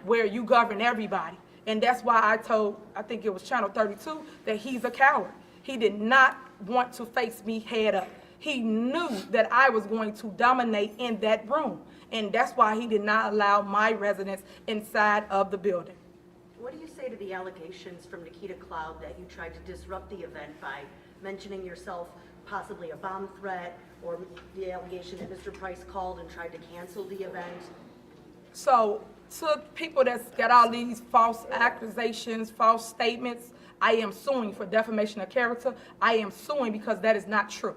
where you govern everybody. And that's why I told, I think it was Channel 32, that he's a coward. He did not want to face me head up. He knew that I was going to dominate in that room. And that's why he did not allow my residents inside of the building. What do you say to the allegations from Nikita Cloud that you tried to disrupt the event by mentioning yourself possibly a bomb threat, or the allegation that Mr. Price called and tried to cancel the event? So, to people that's got all these false accusations, false statements, I am suing for defamation of character. I am suing because that is not true.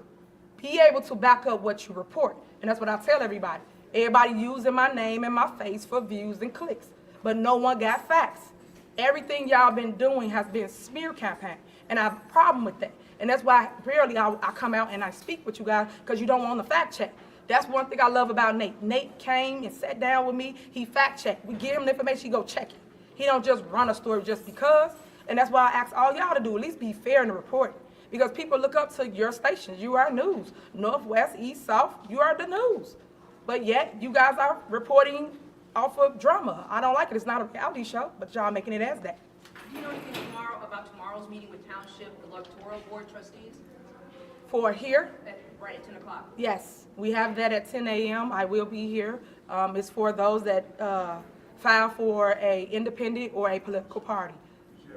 Be able to back up what you report. And that's what I tell everybody. Everybody using my name and my face for views and clicks. But no one got facts. Everything y'all been doing has been smear campaign. And I have a problem with that. And that's why rarely I come out and I speak with you guys, because you don't want to fact check. That's one thing I love about Nate. Nate came and sat down with me. He fact checked. We give him the information, he go check it. He don't just run a story just because. And that's why I ask all y'all to do, at least be fair in the reporting. Because people look up to your stations. You are news. Northwest, East, South, you are the news. But yet, you guys are reporting off of drama. I don't like it. It's not a reality show, but y'all making it as that. Do you know anything about tomorrow's meeting with Township electoral board trustees? For here? Right at 10 o'clock. Yes, we have that at 10 a.m. I will be here. It's for those that file for a independent or a political party.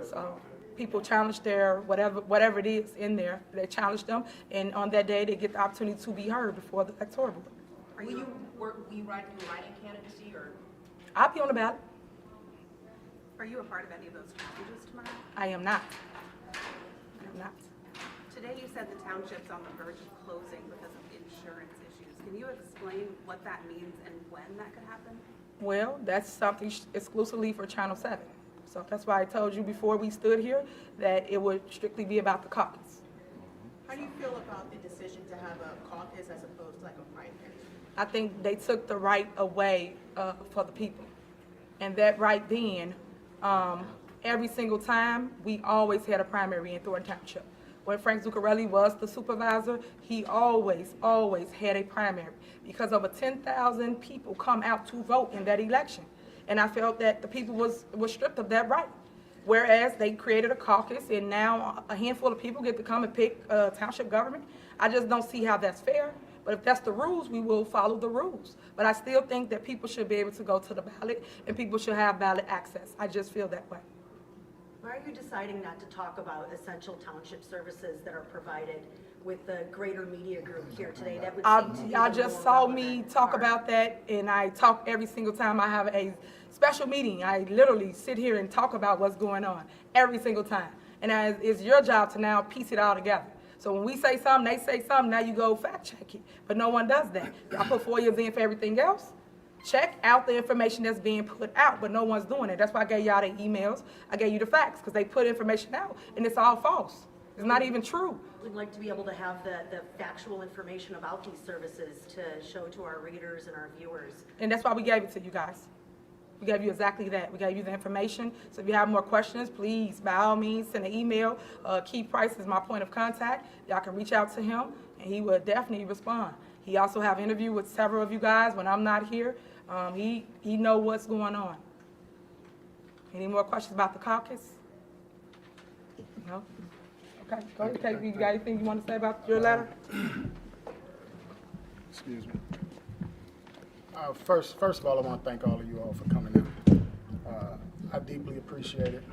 So people challenge their whatever it is in there. They challenge them, and on that day they get the opportunity to be heard before the electoral board. Will you write candidacy, or? I'll be on the ballot. Are you a part of any of those challenges tomorrow? I am not. I am not. Today you said the township's on the verge of closing because of insurance issues. Can you explain what that means and when that could happen? Well, that's something exclusively for Channel 7. So that's why I told you before we stood here that it would strictly be about the caucus. How do you feel about the decision to have a caucus as opposed to like a primary? I think they took the right away for the people. And that right then, every single time, we always had a primary in Thornton Township. When Frank Zuccarelli was the supervisor, he always had a primary because over 10,000 people come out to vote in that election. And I felt that the people was stripped of that right. Whereas they created a caucus and now a handful of people get to come and pick township government. I just don't see how that's fair. But if that's the rules, we will follow the rules. But I still think that people should be able to go to the ballot and people should have ballot access. I just feel that way. Why are you deciding not to talk about essential township services that are provided with the greater media group here today? That would seem to be y'all just saw me talk about that, and I talk every single time I have a special meeting. I literally sit here and talk about what's going on every single time. And it's your job to now piece it all together. So when we say something, they say something, now you go fact check it. But no one does that. Y'all put 4 years in for everything else. Check out the information that's being put out, but no one's doing it. That's why I gave y'all the emails. I gave you the facts, because they put information out, and it's all false. It's not even true. We'd like to be able to have the factual information about these services to show to our readers and our viewers. And that's why we gave it to you guys. We gave you exactly that. We gave you the information. So if you have more questions, please, by all means, send an email. Keith Price is my point of contact. Y'all can reach out to him, and he will definitely respond. He also have an interview with several of you guys when I'm not here. He know what's going on. Any more questions about the caucus? No? Okay, go ahead, Kate. You got anything you want to say about your letter? Excuse me. First of all, I want to thank all of you all for coming in. I deeply appreciate it.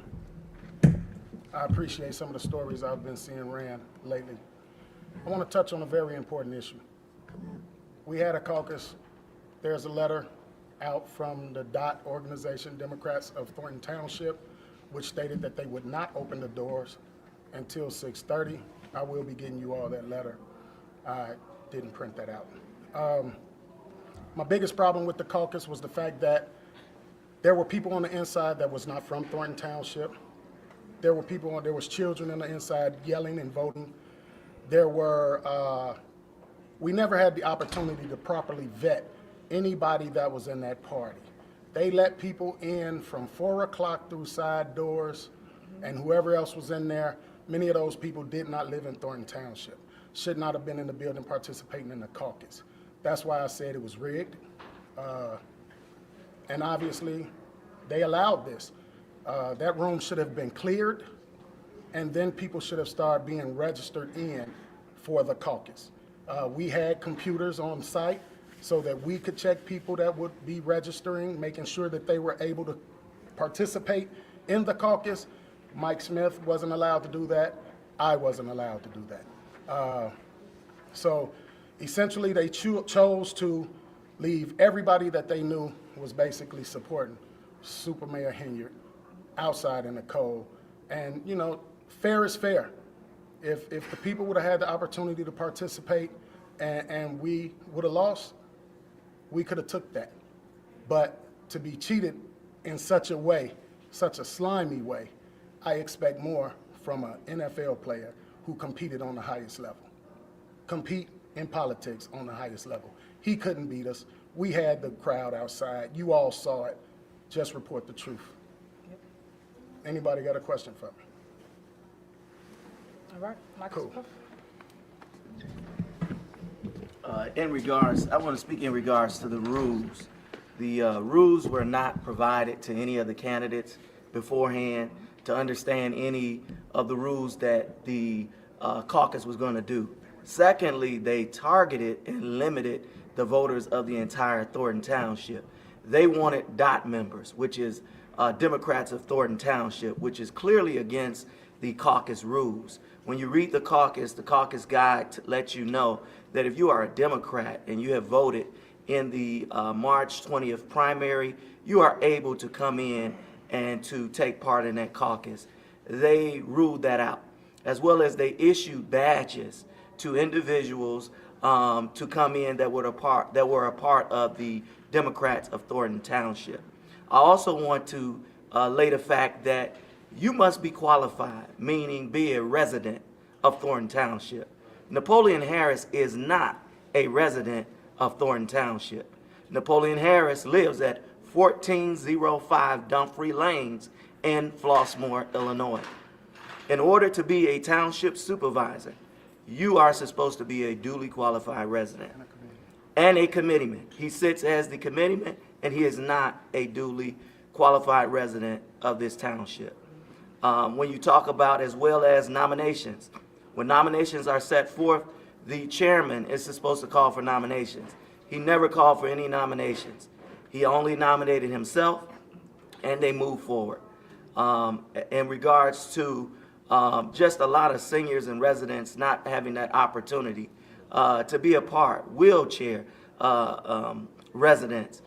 I appreciate some of the stories I've been seeing ran lately. I want to touch on a very important issue. We had a caucus. There's a letter out from the DOT organization, Democrats of Thornton Township, which stated that they would not open the doors until 6:30. I will be getting you all that letter. I didn't print that out. My biggest problem with the caucus was the fact that there were people on the inside that was not from Thornton Township. There was children on the inside yelling and voting. We never had the opportunity to properly vet anybody that was in that party. They let people in from 4 o'clock through side doors, and whoever else was in there, many of those people did not live in Thornton Township, should not have been in the building participating in the caucus. That's why I said it was rigged. And obviously, they allowed this. That room should have been cleared, and then people should have started being registered in for the caucus. We had computers on site so that we could check people that would be registering, making sure that they were able to participate in the caucus. Mike Smith wasn't allowed to do that. I wasn't allowed to do that. So essentially, they chose to leave everybody that they knew was basically supporting Super Mayor Henyard outside in the cold. And, you know, fair is fair. If the people would have had the opportunity to participate and we would have lost, we could have took that. But to be cheated in such a way, such a slimy way, I expect more from an NFL player who competed on the highest level. Compete in politics on the highest level. He couldn't beat us. We had the crowd outside. You all saw it. Just report the truth. Yep. Anybody got a question for me? All right. Cool. I want to speak in regards to the rules. The rules were not provided to any of the candidates beforehand to understand any of the rules that the caucus was going to do. Secondly, they targeted and limited the voters of the entire Thornton Township. They wanted DOT members, which is Democrats of Thornton Township, which is clearly against the caucus rules. When you read the caucus guide lets you know that if you are a Democrat and you have voted in the March 20th primary, you are able to come in and to take part in that caucus. They ruled that out, as well as they issued badges to individuals to come in that were a part of the Democrats of Thornton Township. I also want to lay the fact that you must be qualified, meaning be a resident of Thornton Township. Napoleon Harris is not a resident of Thornton Township. Napoleon Harris lives at 1405 Dumfries Lanes in Flossmoor, Illinois. In order to be a township supervisor, you are supposed to be a duly qualified resident and a committeeman. He sits as the committeeman, and he is not a duly qualified resident of this township. When you talk about as well as nominations, when nominations are set forth, the chairman is supposed to call for nominations. He never called for any nominations. He only nominated himself, and they moved forward. In regards to just a lot of seniors and residents not having that opportunity to be a part, wheelchair residents,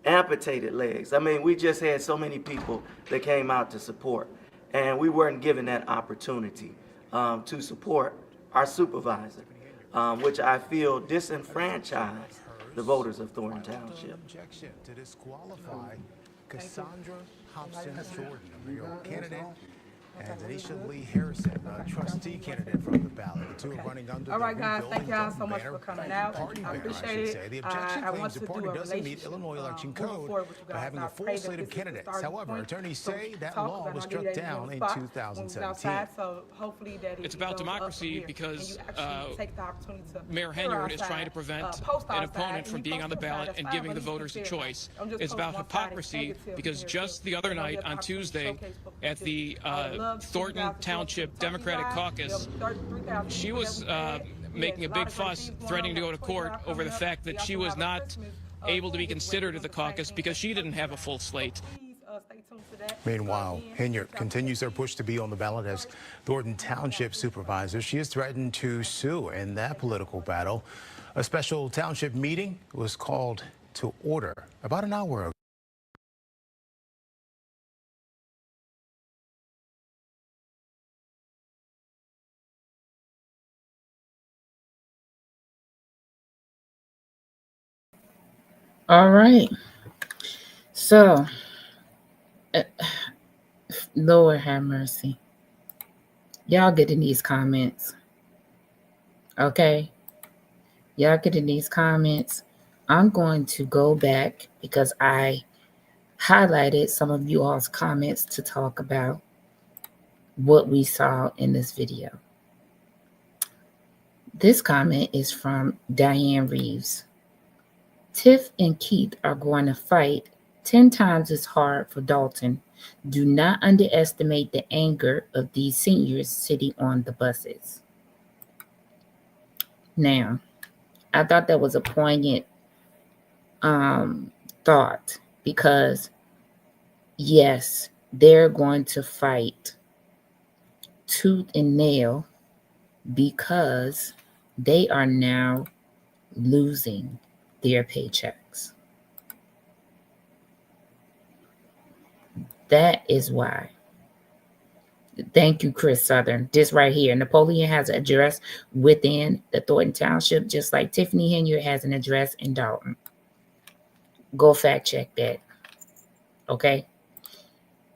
amputated legs. I mean, we just had so many people that came out to support, and we weren't given that opportunity to support our supervisor, which I feel disenfranchised the voters of Thornton Township. Objection to disqualify Cassandra Hobson Jordan, a mayoral candidate, and Anisha Lee Harrison, a trustee candidate from the ballot. The two are running under All right, the guys, thank y'all rebuilding so much for coming out. party I banner, appreciate should say. The it. objection I want claims to the do party a doesn't meet relationship Illinois election moving code forward with you by guys. having And I a full pray that slate of this is the candidates. starting However, point. attorneys So say that talk, law because was I know struck that down you're in spot when we was 2017. outside, so hopefully that It's about democracy because take the opportunity to Mayor Henyard is trying to prevent an opponent from being on the ballot and giving the voters a choice. It's about hypocrisy because just the other night on Tuesday at the Thornton Township Democratic Caucus, she was making a big fuss, threatening to go to court over the fact that she was not able to be considered at the caucus because she didn't have a full slate. Meanwhile, Hinyard continues her push to be on the ballot as Thornton Township supervisor. She has threatened to sue in that political battle. A special township meeting was called to order about an hour ago. All right. So, Lord have mercy. Y'all get in these comments. Okay? Y'all get in these comments. I'm going to go back because I highlighted some of you all's comments to talk about what we saw in this video. This comment is from Diane Reeves. Tiff and Keith are going to fight 10 times as hard for Dalton. Do not underestimate the anger of these seniors sitting on the buses. Now, I thought that was a poignant thought because, yes, they're going to fight tooth and nail because they are now losing their paychecks. That is why. Thank you, Chris Southern. This right here. Napoleon has an address within the Thornton Township, just like Tiffany Hinyard has an address in Dalton. Go fact check that. Okay?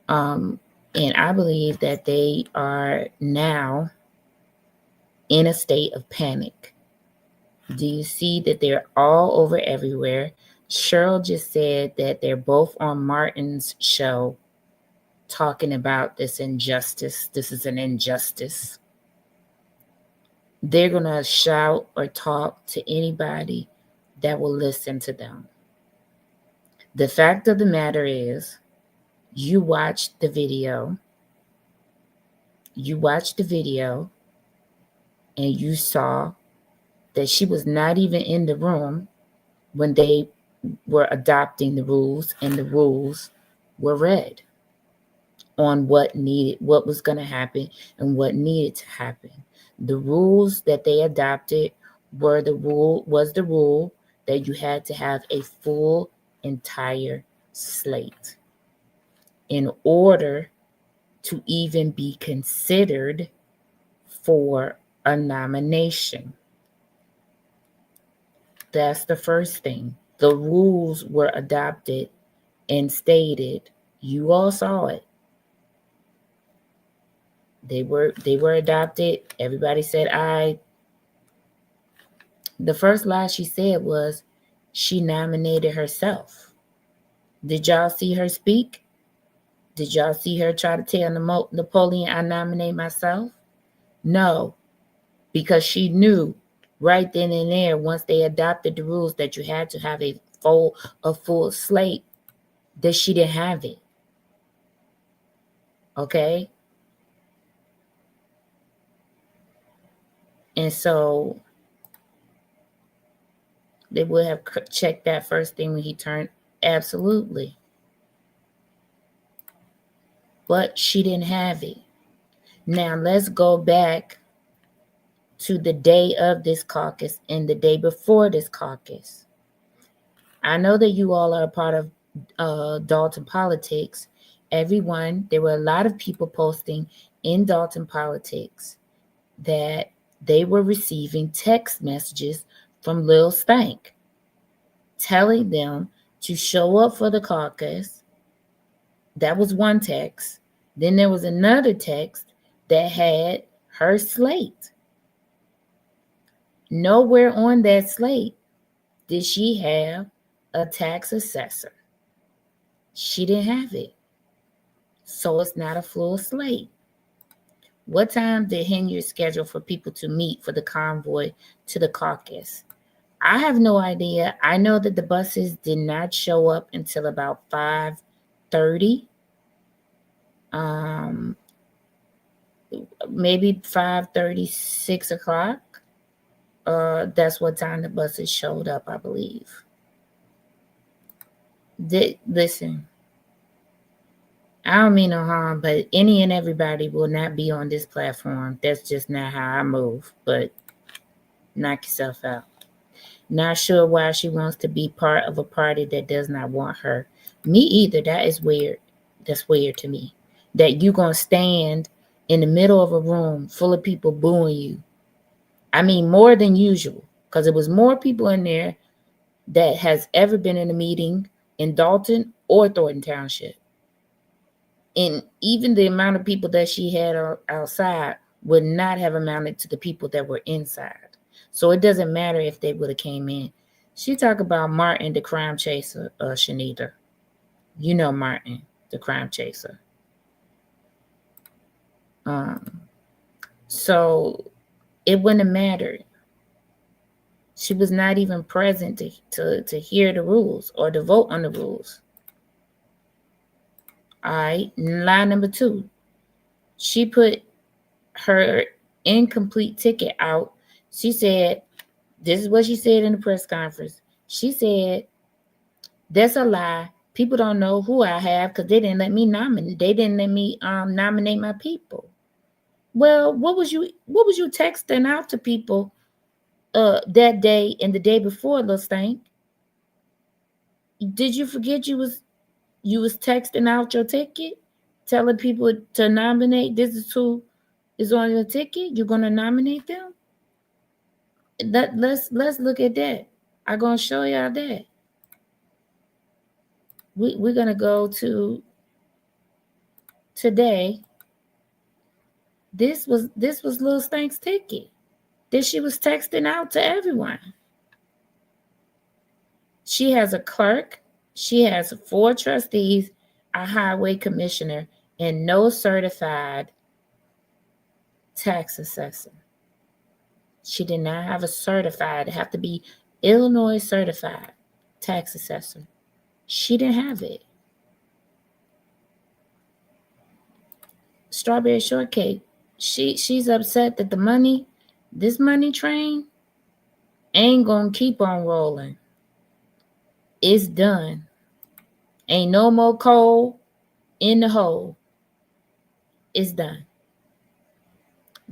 And I believe that they are now in a state of panic. Do you see that they're all over everywhere? Cheryl just said that they're both on Martin's show talking about this injustice. This is an injustice. They're going to shout or talk to anybody that will listen to them. The fact of the matter is, you watched the video. You watched the video and you saw that she was not even in the room when they were adopting the rules, and the rules were read on what was going to happen and what needed to happen. The rules that they adopted was the rule that you had to have a full entire slate in order to even be considered for a nomination. That's the first thing. The rules were adopted and stated. You all saw it. They were adopted. Everybody said aye. The first lie she said was she nominated herself. Did y'all see her speak? Did y'all see her try to tell Napoleon I nominate myself? No, because she knew right then and there, once they adopted the rules that you had to have a full slate, that she didn't have it. Okay? And so they would have checked that first thing when he turned. Absolutely. But she didn't have it. Now let's go back to the day of this caucus and the day before this caucus. I know that you all are a part of Dalton Politics. There were a lot of people posting in Dalton Politics that they were receiving text messages from Lil Stank telling them to show up for the caucus. That was one text. Then there was another text that had her slate. Nowhere on that slate did she have a tax assessor. She didn't have it. So it's not a full slate. What time did Hinyard schedule for people to meet for the convoy to the caucus? I have no idea. I know that the buses did not show up until about 5:30. maybe 5:30, 6 o'clock. That's what time the buses showed up, I believe. Listen, I don't mean no harm, but any and everybody will not be on this platform. That's just not how I move. But knock yourself out. Not sure why she wants to be part of a party that does not want her. Me either. That is weird. That's weird to me. That you gonna stand in the middle of a room full of people booing you. I mean, more than usual, because it was more people in there that has ever been in a meeting in Dalton or Thornton Township. And even the amount of people that she had outside would not have amounted to the people that were inside. So it doesn't matter if they would have came in. She talk about Martin, the crime chaser, Shanita. You know Martin, the crime chaser. So it wouldn't have mattered. She was not even present to hear the rules or to vote on the rules. All right, line number 2. She put her incomplete ticket out. She said, this is what she said in the press conference. She said, that's a lie. People don't know who I have because they didn't let me nominate. They didn't let me nominate my people. Well, what was you texting out to people that day and the day before, Lil Stank? Did you forget you was texting out your ticket, telling people to nominate? This is who is on your ticket. You're gonna nominate them. Let's look at that. I'm gonna show y'all that. We're gonna go to today. This was Lil Stank's ticket that she was texting out to everyone. She has a clerk, she has 4 trustees, a highway commissioner, and no certified tax assessor. She did not have a certified, it have to be Illinois certified tax assessor. She didn't have it. Strawberry shortcake. She's upset that this money train ain't gonna keep on rolling. It's done. Ain't no more coal in the hole. It's done.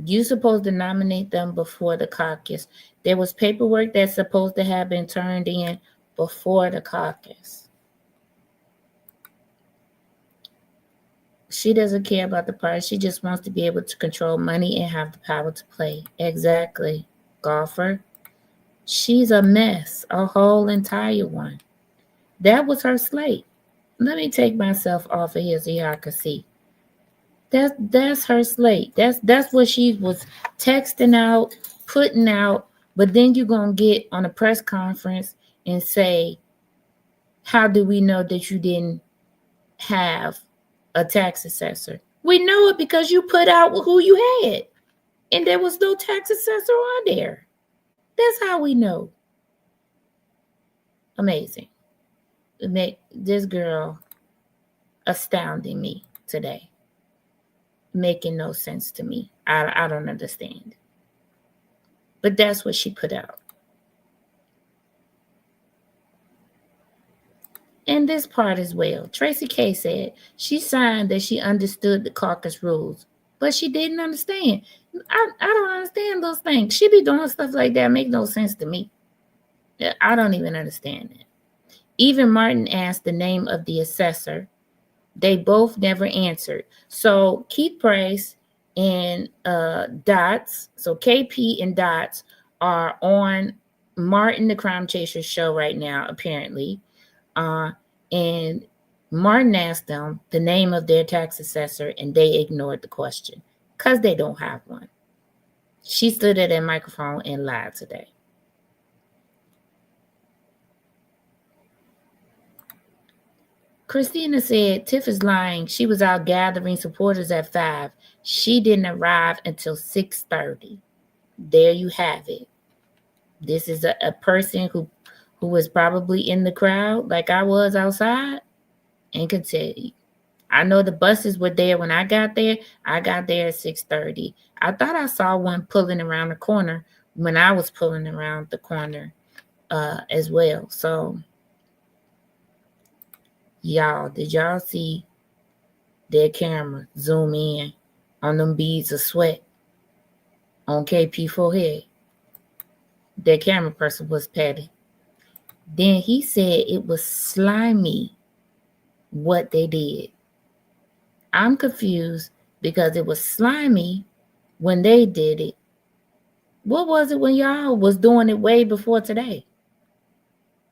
You supposed to nominate them before the caucus. There was paperwork that's supposed to have been turned in before the caucus. She doesn't care about the party. She just wants to be able to control money and have the power to play. Exactly, golfer. She's a mess, a whole entire one. That was her slate. Let me take myself off of here so y'all can see. That's her slate. That's what she was texting out, putting out. But then you're gonna get on a press conference and say, how do we know that you didn't have a tax assessor? We know it because you put out who you had, and there was no tax assessor on there. That's how we know. Amazing. Make this girl astounding me today. Making no sense to me. I don't understand. But that's what she put out. And this part as well. Tracy K said she signed that she understood the caucus rules, but she didn't understand. I don't understand those things. She be doing stuff like that. Make no sense to me. I don't even understand it. Even Martin asked the name of the assessor. They both never answered. So Keith Price and Dots, so KP and Dots are on Martin the Crime Chaser show right now, apparently. And Martin asked them the name of their tax assessor, and they ignored the question because they don't have one. She stood at that microphone and lied today. Christina said, Tiff is lying. She was out gathering supporters at 5. She didn't arrive until 6:30. There you have it. This is a person who was probably in the crowd like I was outside and could tell you. I know the buses were there when I got there. I got there at 6:30. I thought I saw one pulling around the corner when I was pulling around the corner as well. So, y'all, did y'all see their camera zoom in on them beads of sweat on KP forehead? Their camera person was petty. Then he said it was slimy what they did. I'm confused because it was slimy when they did it. What was it when y'all was doing it way before today?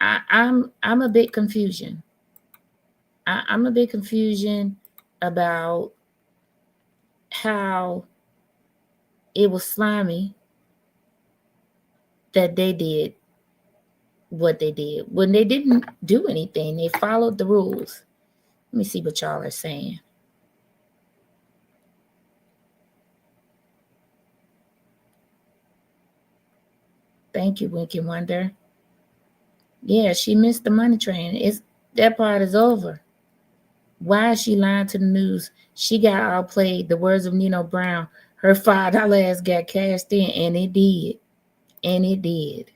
I'm a bit confusion. I'm a bit confusion about how it was slimy that they did what they did when they didn't do anything. They followed the rules. Let me see what y'all are saying. Thank you, Winky Wonder. Yeah, she missed the money train. That part is over. Why is she lying to the news? She got outplayed. The words of Nino Brown. Her $5 ass got cashed in, and it did. And it did.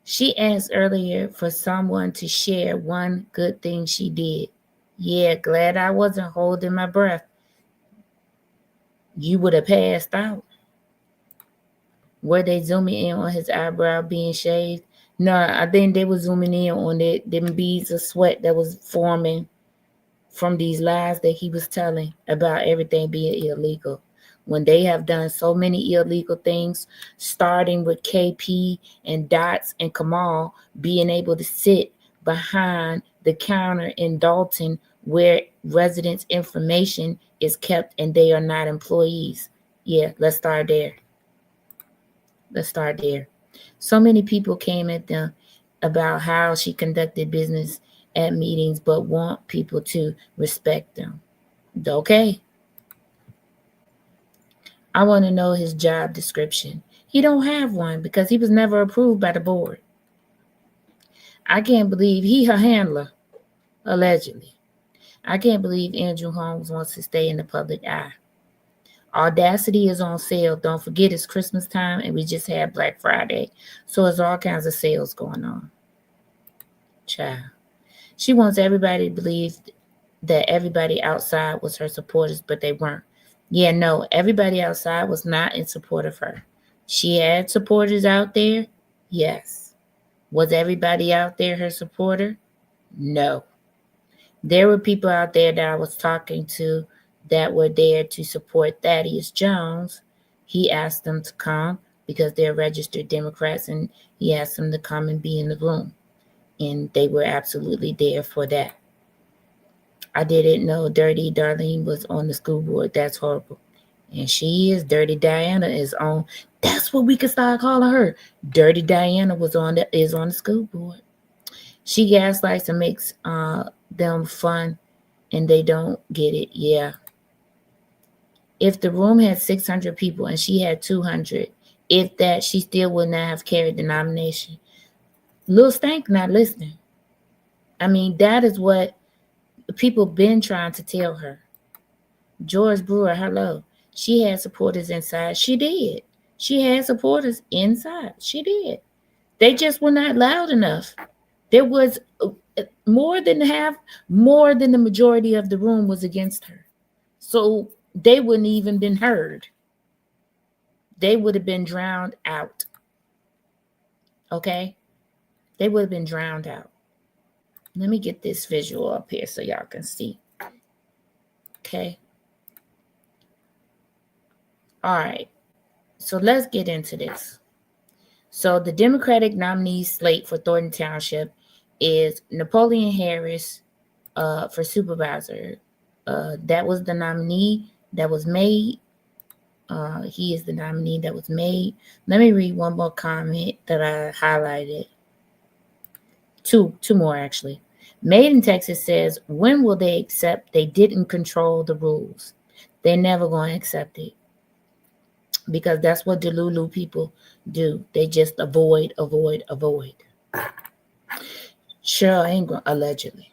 She asked earlier for someone to share one good thing she did. Yeah, glad I wasn't holding my breath. You would have passed out. Were they zooming in on his eyebrow being shaved? No, I think they were zooming in on them beads of sweat that was forming from these lies that he was telling about everything being illegal. When they have done so many illegal things, starting with KP and Dots and Kamal being able to sit behind the counter in Dalton where residents' information is kept and they are not employees. Yeah, let's start there. Let's start there. So many people came at them about how she conducted business at meetings, but want people to respect them. Okay. I want to know his job description. He don't have one because he was never approved by the board. I can't believe he her handler, allegedly. I can't believe Andrew Holmes wants to stay in the public eye. Audacity is on sale. Don't forget it's Christmas time and we just had Black Friday. So there's all kinds of sales going on. Child. She wants everybody to believe that everybody outside was her supporters, but they weren't. Yeah, no, everybody outside was not in support of her. She had supporters out there? Yes. Was everybody out there her supporter? No. There were people out there that I was talking to that were there to support Thaddeus Jones. He asked them to come because they're registered Democrats, and he asked them to come and be in the room. And they were absolutely there for that. I didn't know Dirty Darlene was on the school board. That's horrible. And she is. Dirty Diana is on. That's what we could start calling her. Dirty Diana is on the school board. She gaslights and makes them fun, and they don't get it. Yeah. If the room had 600 people and she had 200, if that, she still would not have carried the nomination. Lil Stank not listening. I mean, that is what people been trying to tell her. George Brewer, hello. She had supporters inside. She did. She had supporters inside. She did. They just were not loud enough. There was more than the majority of the room was against her. So they wouldn't even been heard. They would have been drowned out. Okay? They would have been drowned out. Let me get this visual up here so y'all can see. Okay? All right. So let's get into this. So the Democratic nominee slate for Thornton Township is Napoleon Harris for supervisor. That was the nominee that was made. He is the nominee that was made. Let me read one more comment that I highlighted. Two more, actually. Made in Texas says, when will they accept they didn't control the rules? They're never going to accept it. Because that's what Delulu people do. They just avoid. Cheryl Ingram, allegedly.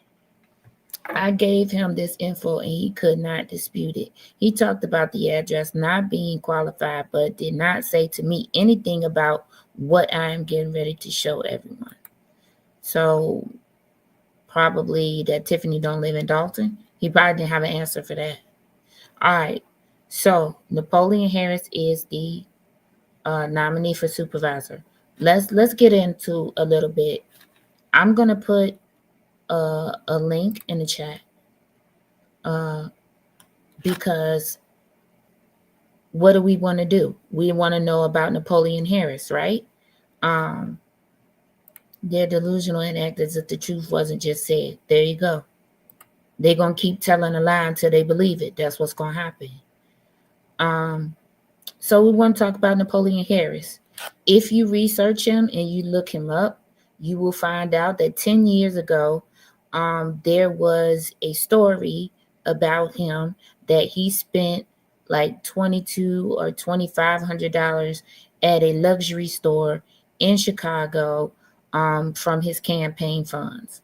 I gave him this info and he could not dispute it. He talked about the address not being qualified, but did not say to me anything about what I am getting ready to show everyone. So probably that Tiffany don't live in Dalton. He probably didn't have an answer for that. All right. So Napoleon Harris is the nominee for supervisor. Let's get into a little bit. I'm gonna put a link in the chat because what do we want to do? We want to know about Napoleon Harris, right? They're delusional and act as if the truth wasn't just said. There you go. They're gonna keep telling a lie until they believe it. That's what's gonna happen. So we want to talk about Napoleon Harris. If you research him and you look him up, you will find out that 10 years ago, there was a story about him that he spent like $2,200 or $2,500 at a luxury store in Chicago from his campaign funds.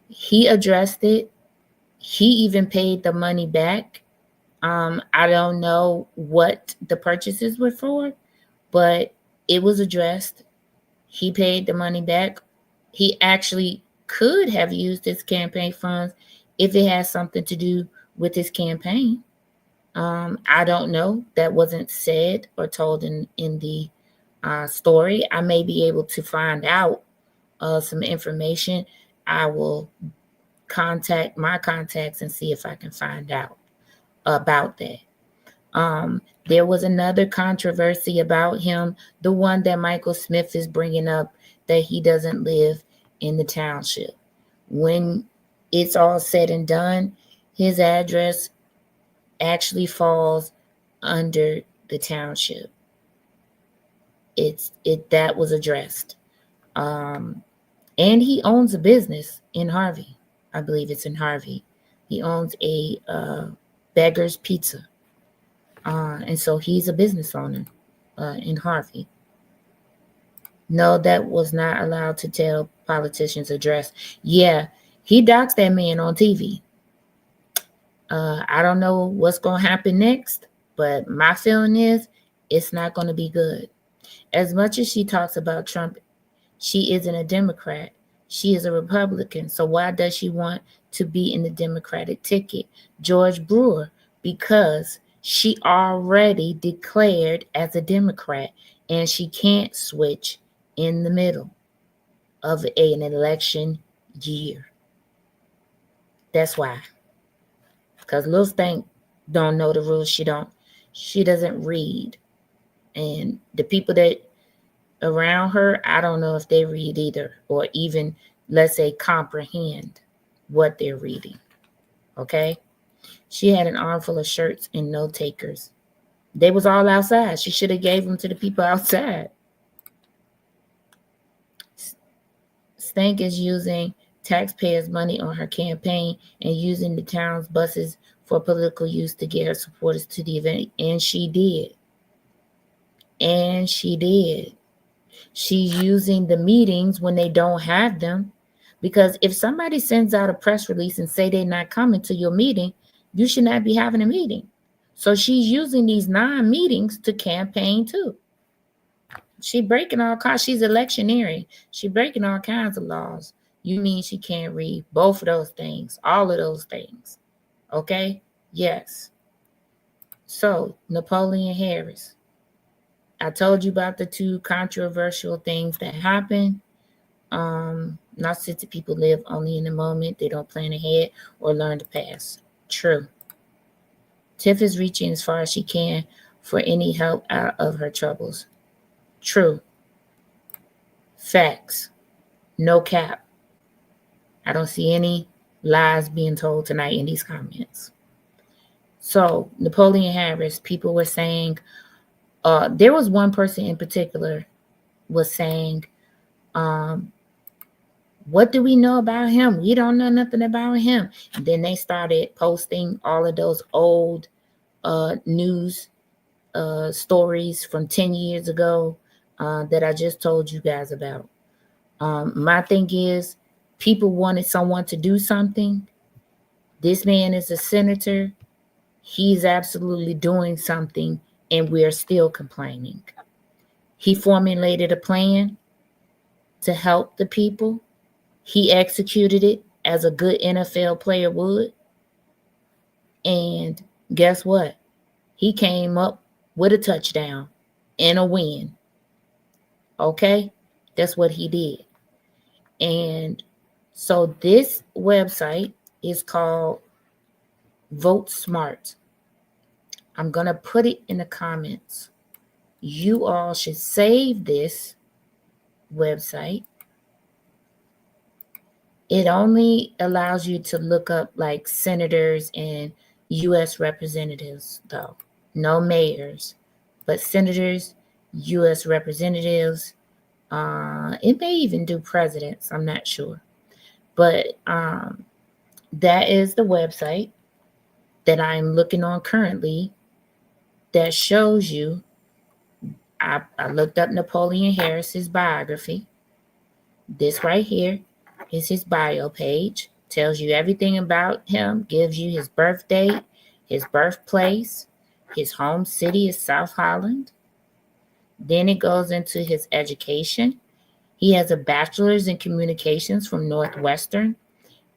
He addressed it. He even paid the money back. I don't know what the purchases were for, but it was addressed. He paid the money back. He actually could have used his campaign funds if it has something to do with his campaign. I don't know. That wasn't said or told in the story. I may be able to find out some information. I will contact my contacts and see if I can find out about that. There was another controversy about him, the one that Michael Smith is bringing up, that he doesn't live in the township. When it's all said and done, his address actually falls under the township. That was addressed. And he owns a business in Harvey. I believe it's in Harvey. He owns a Beggar's Pizza. And so he's a business owner in Harvey. No, that was not allowed to tell politicians' address. Yeah, he doxed that man on TV. I don't know what's going to happen next, but my feeling is it's not going to be good. As much as she talks about Trump, she isn't a Democrat. She is a Republican. So why does she want to be in the Democratic ticket? George Brewer, because she already declared as a Democrat and she can't switch in the middle of an election year. That's why. Because Lil Stank don't know the rules. She doesn't read. And the people that around her, I don't know if they read either, or even, let's say, comprehend what they're reading. Okay? She had an armful of shirts and note takers. They was all outside. She should have gave them to the people outside. Stank is using taxpayers' money on her campaign and using the town's buses for political use to get her supporters to the event. And she did. And she did. She's using the meetings when they don't have them. Because if somebody sends out a press release and say they're not coming to your meeting, you should not be having a meeting. So she's using these non-meetings to campaign too. She breaking all kinds. She's electioneering. She breaking all kinds of laws. You mean she can't read? Both of those things. All of those things. Okay? Yes. So, Napoleon Harris. I told you about the two controversial things that happened. Narcissistic people live only in the moment. They don't plan ahead or learn to pass. True. Tiff is reaching as far as she can for any help out of her troubles. True. Facts. No cap. I don't see any lies being told tonight in these comments. So, Napoleon Harris, people were saying, there was one person in particular was saying, what do we know about him? We don't know nothing about him. And then they started posting all of those old news stories from 10 years ago that I just told you guys about. My thing is, people wanted someone to do something, This man is a senator. He's absolutely doing something, and we're still complaining. He formulated a plan to help the people. He executed it as a good NFL player would. And guess what? He came up with a touchdown and a win. Okay? That's what he did. And so this website is called Vote Smart. I'm going to put it in the comments. You all should save this website. It only allows you to look up like senators and U.S. representatives, though. No mayors, but senators, U.S. representatives. It may even do presidents. I'm not sure. But that is the website that I'm looking on currently that shows you. I looked up Napoleon Harris's biography. This right here is his bio page. Tells you everything about him, gives you his birth date, his birthplace, his home city is South Holland. Then it goes into his education. He has a bachelor's in communications from Northwestern,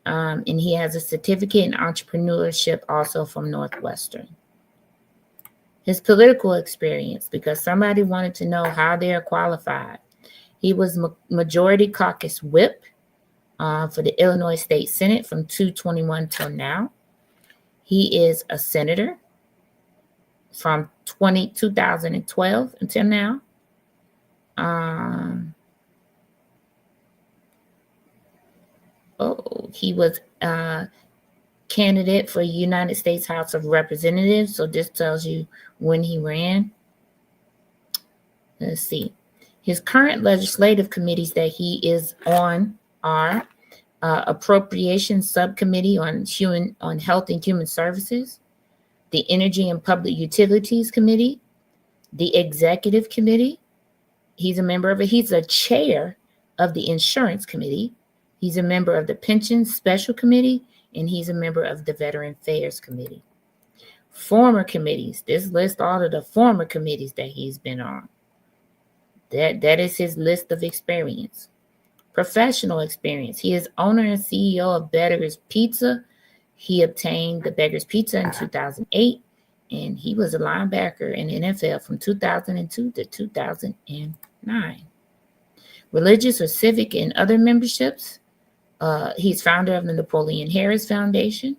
and he has a certificate in entrepreneurship also from Northwestern. His political experience, because somebody wanted to know how they are qualified. He was majority caucus whip for the Illinois State Senate from 2021 till now. He is a senator from 2012 until now. He was a candidate for United States House of Representatives. So this tells you when he ran. Let's see. His current legislative committees that he is on are Appropriations Subcommittee on Health and Human Services, the Energy and Public Utilities Committee, the Executive Committee. He's a member of it. He's a chair of the Insurance Committee. He's a member of the Pensions Special Committee, and he's a member of the Veteran Affairs Committee. Former committees. This lists all of the former committees that he's been on. That is his list of experience. Professional experience. He is owner and CEO of Beggar's Pizza. He obtained the Beggar's Pizza in 2008, and he was a linebacker in the NFL from 2002 to 2009. Religious or civic and other memberships. He's founder of the Napoleon Harris Foundation,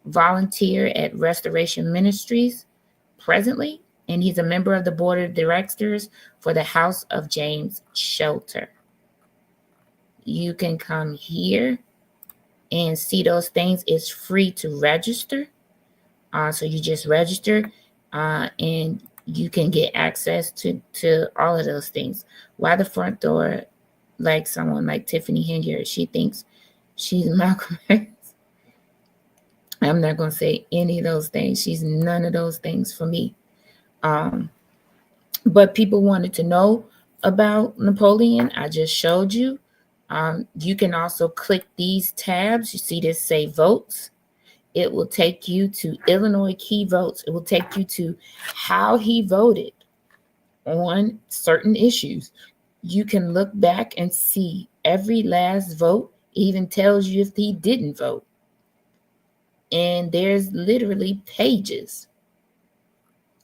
volunteer at Restoration Ministries presently, and he's a member of the board of directors for the House of James Shelter. You can come here and see those things. It's free to register. So you just register and you can get access to all of those things. Why the front door, like someone like Tiffany Henyard, she thinks she's Malcolm X. I'm not going to say any of those things. She's none of those things for me. But people wanted to know about Napoleon. I just showed you. You can also click these tabs. You see this say votes. It will take you to Illinois key votes. It will take you to how he voted on certain issues. You can look back and see every last vote. It even tells you if he didn't vote. And there's literally pages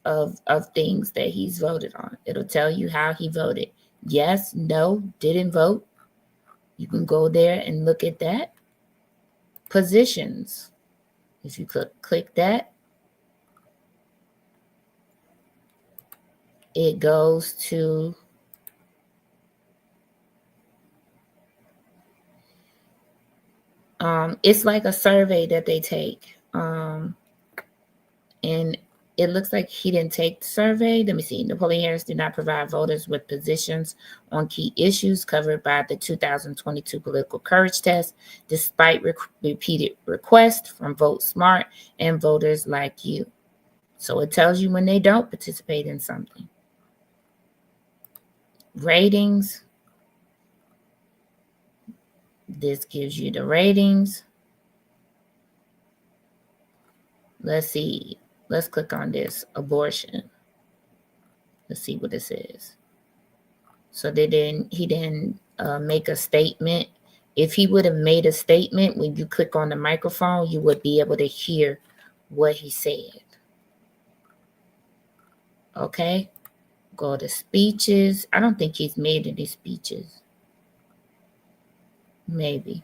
of things that he's voted on. It'll tell you how he voted. Yes, no, didn't vote. You can go there and look at that. Positions. If you click that, it goes to it's like a survey that they take. And it looks like he didn't take the survey. Let me see. Napoleon Harris did not provide voters with positions on key issues covered by the 2022 political courage test, despite repeated requests from Vote Smart and voters like you. So it tells you when they don't participate in something. Ratings. This gives you the ratings. Let's see. Let's click on this abortion. Let's see what it says. So he didn't make a statement. If he would have made a statement, when you click on the microphone, you would be able to hear what he said. Okay. Go to speeches. I don't think he's made any speeches. Maybe.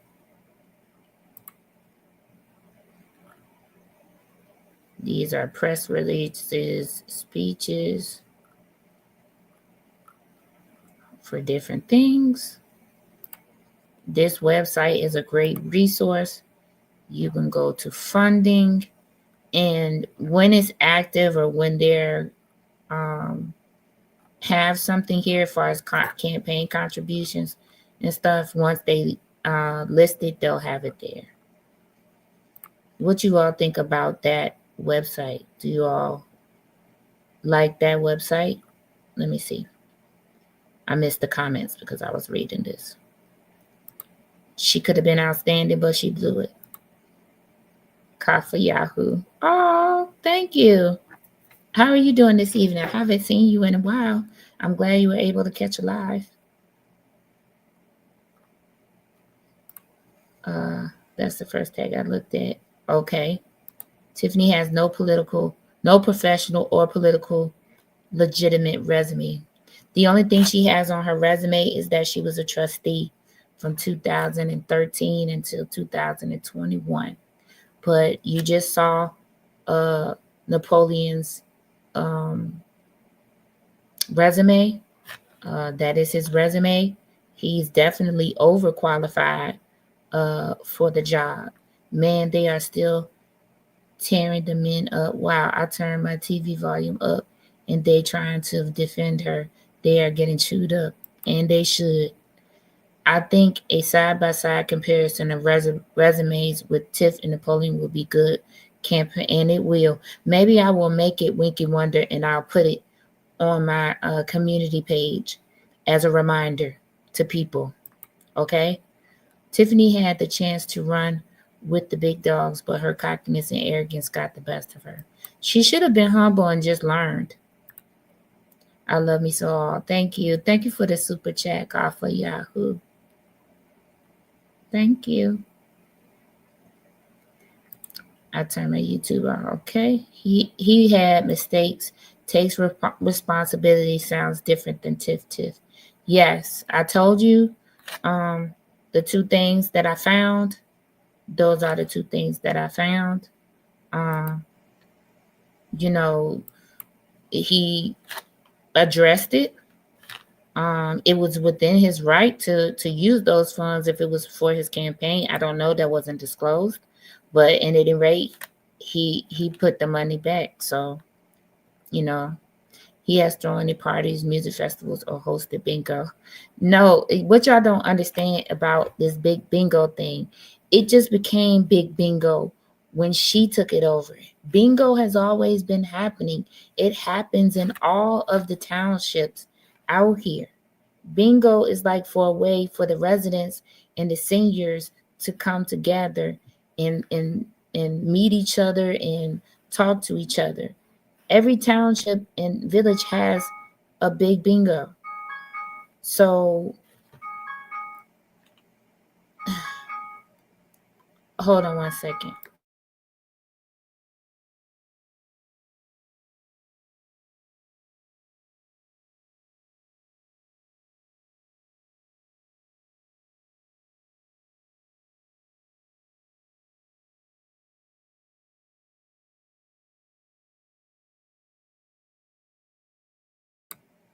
These are press releases, speeches for different things. This website is a great resource. You can go to funding, and when it's active or when they're have something here as far as campaign contributions and stuff, once they list it, they'll have it there. What you all think about that website? Do you all like that website? Let me see. I missed the comments because I was reading this. She could have been outstanding, but she blew it. Kafa Yahoo. Oh, thank you. How are you doing this evening? I haven't seen you in a while. I'm glad you were able to catch a live. That's the first tag I looked at. Okay. Tiffany has no professional or political legitimate resume. The only thing she has on her resume is that she was a trustee from 2013 until 2021. But you just saw Napoleon's resume. That is his resume. He's definitely overqualified for the job. Man, they are still tearing the men up. Wow, I turned my TV volume up and they trying to defend her. They are getting chewed up, and they should. I think a side-by-side comparison of resumes with Tiff and Napoleon will be good campaign, and it will. Maybe I will make it Winky Wonder, and I'll put it on my community page as a reminder to people. Okay? Tiffany had the chance to run with the big dogs, but her cockiness and arrogance got the best of her. She should have been humble and just learned. I love me so all. Thank you. Thank you for the super chat, God, for Yahoo. Thank you. I turned my YouTube on. Okay. He had mistakes. Takes responsibility. Sounds different than Tiff. Yes, I told you the two things that I found. Those are the two things that I found. He addressed it. It was within his right to use those funds if it was for his campaign. I don't know, that wasn't disclosed, but at any rate, he put the money back. So, he has thrown any parties, music festivals, or hosted bingo. No, what y'all don't understand about this big bingo thing, it just became big bingo when she took it over. Bingo has always been happening. It happens in all of the townships out here. Bingo is like for a way for the residents and the seniors to come together and meet each other and talk to each other. Every township and village has a big bingo. So hold on one second.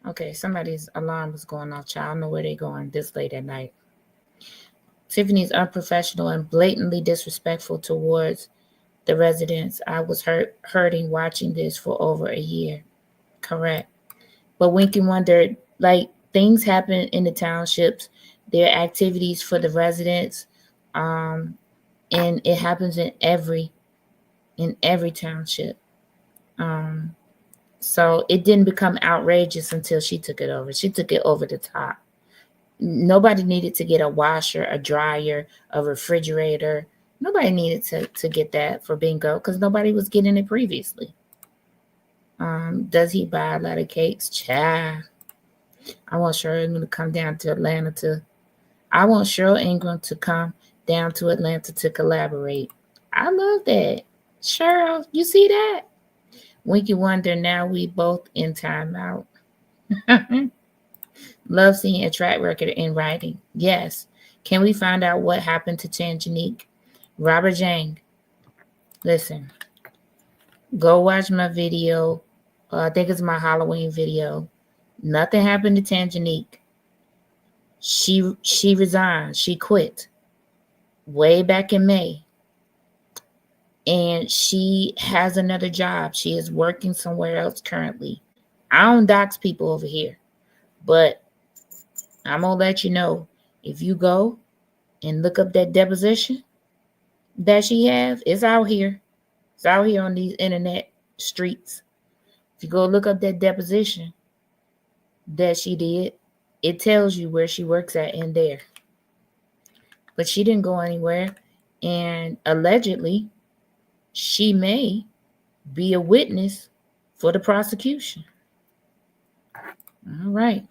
Okay, somebody's alarm was going off, child. I don't know where they're going this late at night. Tiffany's unprofessional and blatantly disrespectful towards the residents. I was hurting watching this for over a year. Correct. But Winky wondered, things happen in the townships. There are activities for the residents. And it happens in every township. So it didn't become outrageous until she took it over. She took it over the top. Nobody needed to get a washer, a dryer, a refrigerator, Nobody needed to get that for bingo because nobody was getting it previously. Does he buy a lot of cakes? Child. I want Cheryl Ingram to come down to Atlanta I want Cheryl Ingram to come down to Atlanta to collaborate. I love that. Cheryl, you see that? Winky Wonder, now we both in timeout. Love seeing a track record in writing. Yes. Can we find out what happened to Tangenique? Robert Jang, listen. Go watch my video. I think it's my Halloween video. Nothing happened to Tangenique. She resigned. She quit way back in May. And she has another job. She is working somewhere else currently. I don't dox people over here. But I'm going to let you know, if you go and look up that deposition that she has, it's out here. It's out here on these internet streets. If you go look up that deposition that she did, it tells you where she works at in there. But she didn't go anywhere. And allegedly, she may be a witness for the prosecution. All right.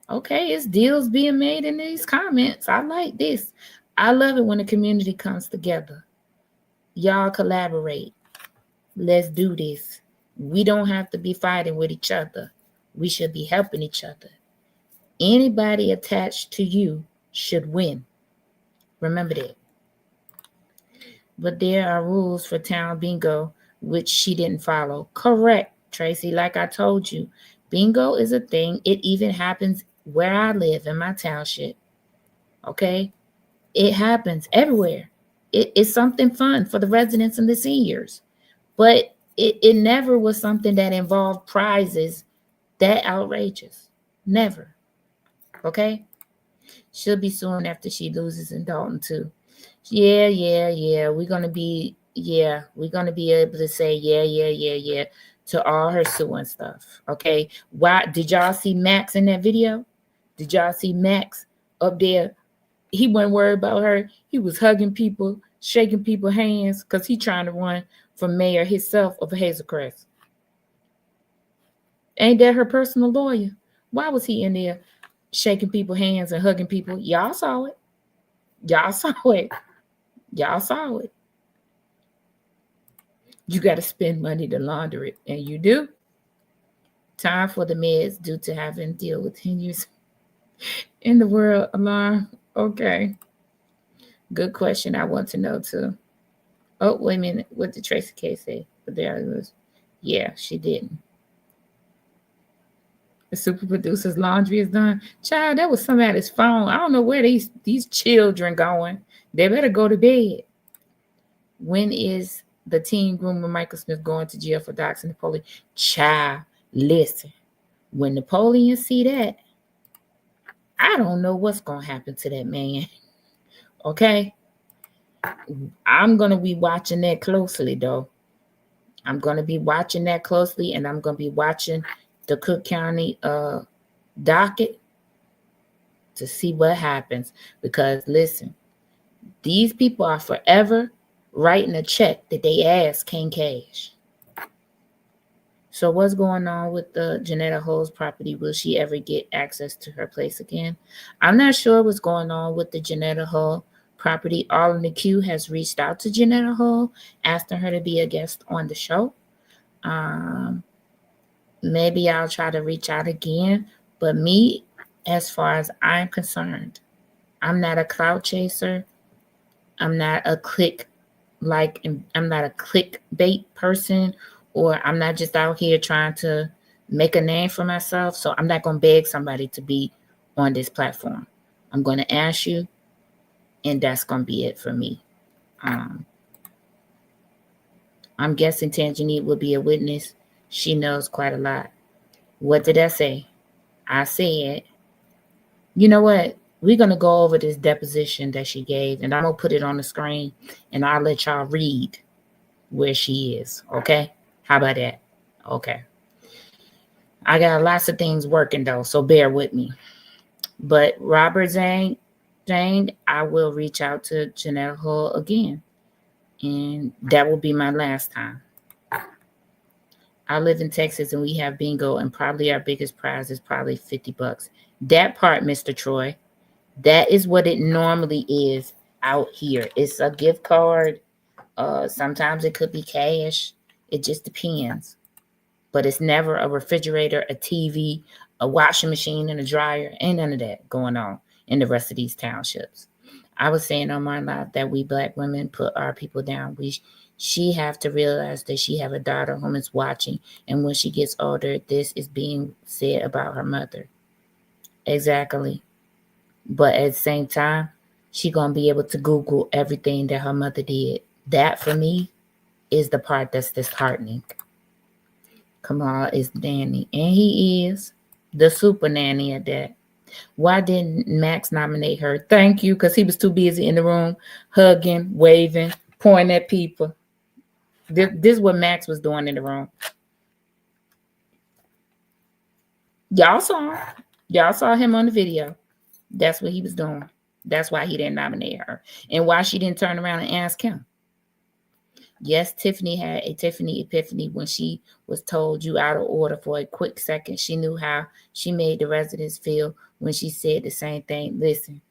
Okay, it's deals being made in these comments. I like this. I love it when the community comes together. Y'all collaborate. Let's do this. We don't have to be fighting with each other. We should be helping each other. Anybody attached to you should win. Remember that. But there are rules for town bingo, which she didn't follow. Correct, Tracy. Like I told you, bingo is a thing. It even happens where I live in my township. Okay? It happens everywhere. It's something fun for the residents and the seniors. But it never was something that involved prizes that outrageous. Never. Okay? She'll be suing after she loses in Dalton too. Yeah. We're gonna be able to say yeah to all her suing stuff. Okay. Why did y'all see Max in that video? Did y'all see Max up there? He wasn't worried about her. He was hugging people, shaking people's hands, because he's trying to run for mayor himself of Hazel Crest. Ain't that her personal lawyer? Why was he in there shaking people's hands and hugging people? Y'all saw it. Y'all saw it. Y'all saw it. You got to spend money to launder it, and you do. Time for the meds due to having to deal with 10 years in the world alarm. Okay. Good question. I want to know too. Oh, wait a minute. What did Tracy K say? But there it was. Yeah, she didn't. The super producer's laundry is done. Child, that was somebody's phone. I don't know where these children going. They better go to bed. When is the teen groomer Michael Smith going to jail for doxing Napoleon? Child, listen. When Napoleon see that, I don't know what's going to happen to that man. Okay? I'm going to be watching that closely, though. I'm going to be watching that closely, and I'm going to be watching the Cook County docket to see what happens. Because, listen, these people are forever writing a check that they ass can't cash. So what's going on with the Janetta Hull's property? Will she ever get access to her place again? I'm not sure what's going on with the Janetta Hull property. All in the queue has reached out to Janetta Hull, asking her to be a guest on the show. Maybe I'll try to reach out again. But me, as far as I'm concerned, I'm not a clout chaser. I'm not a I'm not a clickbait person, or I'm not just out here trying to make a name for myself. So I'm not going to beg somebody to be on this platform. I'm going to ask you, and that's going to be it for me. I'm guessing Tangenique will be a witness. She knows quite a lot. What did I say? I said, you know what? We're going to go over this deposition that she gave, and I'm going to put it on the screen, and I'll let y'all read where she is, okay? How about that? Okay. I got lots of things working, though, so bear with me. But Robert Zang, Jane, I will reach out to Janelle Hull again. And that will be my last time. I live in Texas and we have bingo, and probably our biggest prize is probably $50. That part, Mr. Troy, that is what it normally is out here. It's a gift card. Sometimes it could be cash. It just depends. But it's never a refrigerator, a TV, a washing machine, and a dryer. Ain't none of that going on in the rest of these townships. I was saying on my live that we Black women put our people down. She have to realize that she have a daughter whom is watching, and when she gets older, this is being said about her mother. Exactly. But at the same time, she gonna be able to Google everything that her mother did. That for me is the part that's disheartening. Kamal is nanny, and he is the super nanny at that. Why didn't Max nominate her? Thank you, because he was too busy in the room, hugging, waving, pointing at people. This is what Max was doing in the room. Y'all saw him on the video. That's what he was doing. That's why he didn't nominate her, and why she didn't turn around and ask him. Yes, Tiffany had a Tiffany epiphany when she was told you out of order for a quick second. She knew how she made the residents feel when she said the same thing. Listen,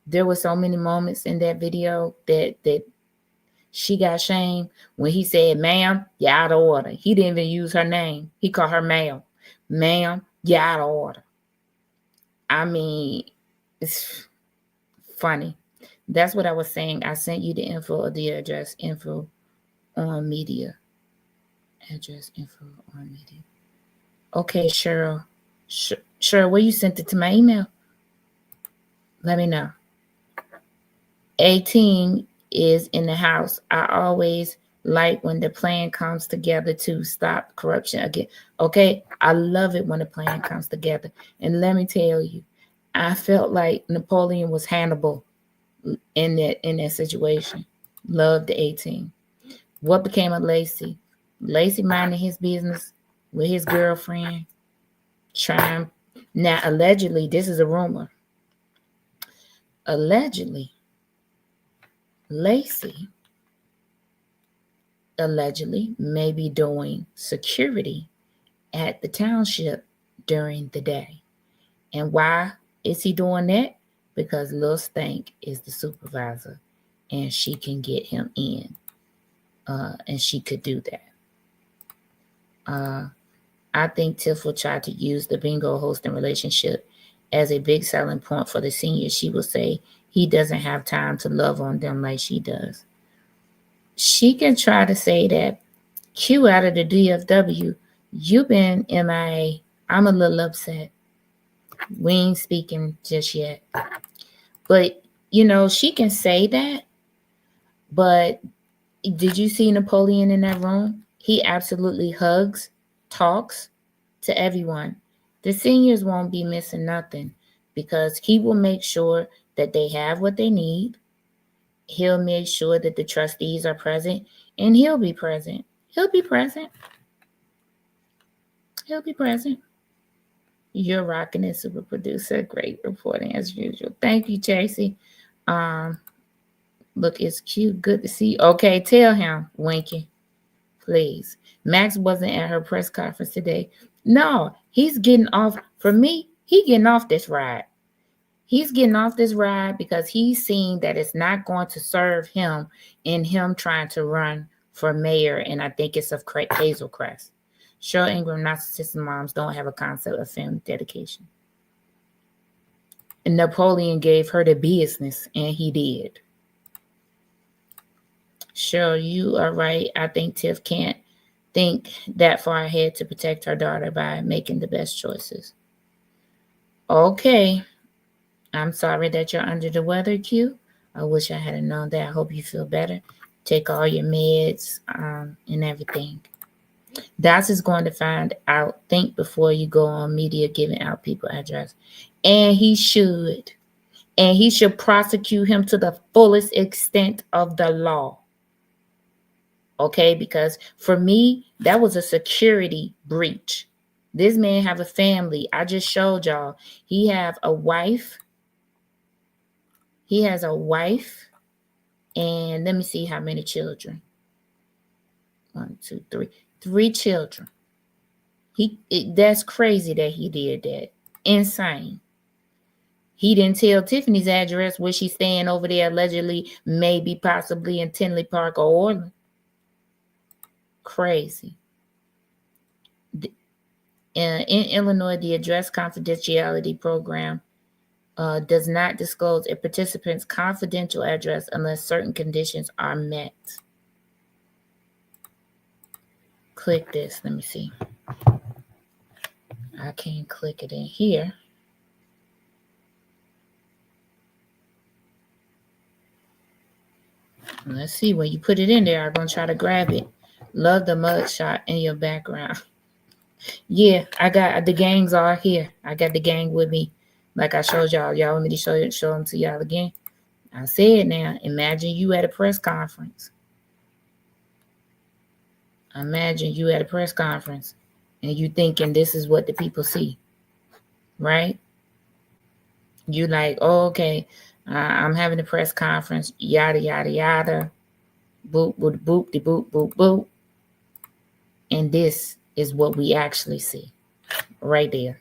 there were so many moments in that video that she got shamed when he said, "Ma'am, you're out of order." He didn't even use her name. He called her ma'am. Ma'am, you're out of order. I mean, it's funny. That's what I was saying. I sent you the info of the address, info on media. Address, info on media. Okay, Cheryl. Cheryl, where you sent it to my email? Let me know. 18 is in the house. I always like when the plan comes together to stop corruption again. Okay, I love it when the plan comes together. And let me tell you, I felt like Napoleon was Hannibal in that situation. Loved the 18. What became of Lacey? Lacey minding his business with his girlfriend. Now, allegedly, this is a rumor. Allegedly, Lacey may be doing security at the township during the day. And why is he doing that? Because Lil Stank is the supervisor and she can get him in. And she could do that. I think Tiff will try to use the bingo hosting relationship as a big selling point for the seniors. She will say he doesn't have time to love on them like she does. She can try to say that. Q out of the DFW, you've been MIA. I'm a little upset. We ain't speaking just yet. But, she can say that. But did you see Napoleon in that room? He absolutely hugs, talks to everyone. The seniors won't be missing nothing because he will make sure that they have what they need. He'll make sure that the trustees are present, and he'll be present. He'll be present. You're rocking it, super producer. Great reporting as usual. Thank you, Tracy. Look, it's cute. Good to see you. Okay, tell him, Winky, please. Max wasn't at her press conference today. No, he's getting off. For me, he's getting off this ride. He's getting off this ride because he's seen that it's not going to serve him in him trying to run for mayor, and I think it's of Hazel Crest. Cheryl Ingram, narcissistic moms don't have a concept of family dedication. And Napoleon gave her the business, and he did. Cheryl, you are right. I think Tiff can't think that far ahead to protect her daughter by making the best choices. Okay. I'm sorry that you're under the weather, Q. I wish I had known that. I hope you feel better. Take all your meds and everything. Das is going to find out. Think before you go on media giving out people address. And he should. And he should prosecute him to the fullest extent of the law. Okay? Because for me, that was a security breach. This man have a family. I just showed y'all. He have a wife He has a wife, and let me see how many children. 1, 2, 3. 3 children. That's crazy that he did that. Insane. He didn't tell Tiffany's address where she's staying over there, allegedly, maybe, possibly in Tinley Park or Orland. Crazy. In Illinois, the address confidentiality program does not disclose a participant's confidential address unless certain conditions are met. Click this. Let me see. I can't click it in here. Let's see, when you put it in there, I'm going to try to grab it. Love the mug shot in your background. Yeah, I got the gangs are here. I got the gang with me. Like I showed y'all. Y'all want me to show them to y'all again? I said now, imagine you at a press conference. Imagine you at a press conference and you thinking this is what the people see, right? You like, oh, okay, I'm having a press conference, yada, yada, yada, boop, boop, boop, de boop, boop, boop. And this is what we actually see right there.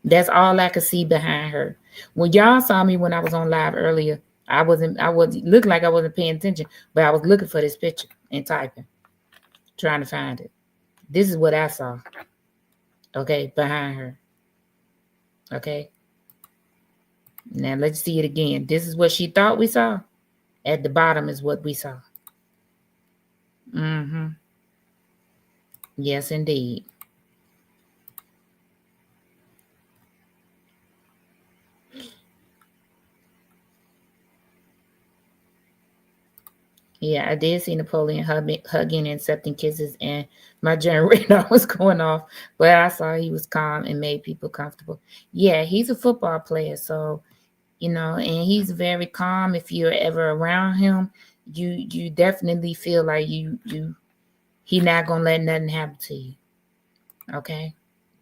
That's all I could see behind her. When y'all saw me when I was on live earlier, I looked like I wasn't paying attention, but I was looking for this picture and typing, trying to find it. This is what I saw. Okay, behind her. Okay. Now let's see it again. This is what she thought we saw. At the bottom is what we saw. Mm-hmm. Yes, indeed. Yeah, I did see Napoleon hugging and accepting kisses, and my generator was going off, but I saw he was calm and made people comfortable. Yeah, he's a football player, so, and he's very calm. If you're ever around him, you definitely feel like he not gonna let nothing happen to you. Okay,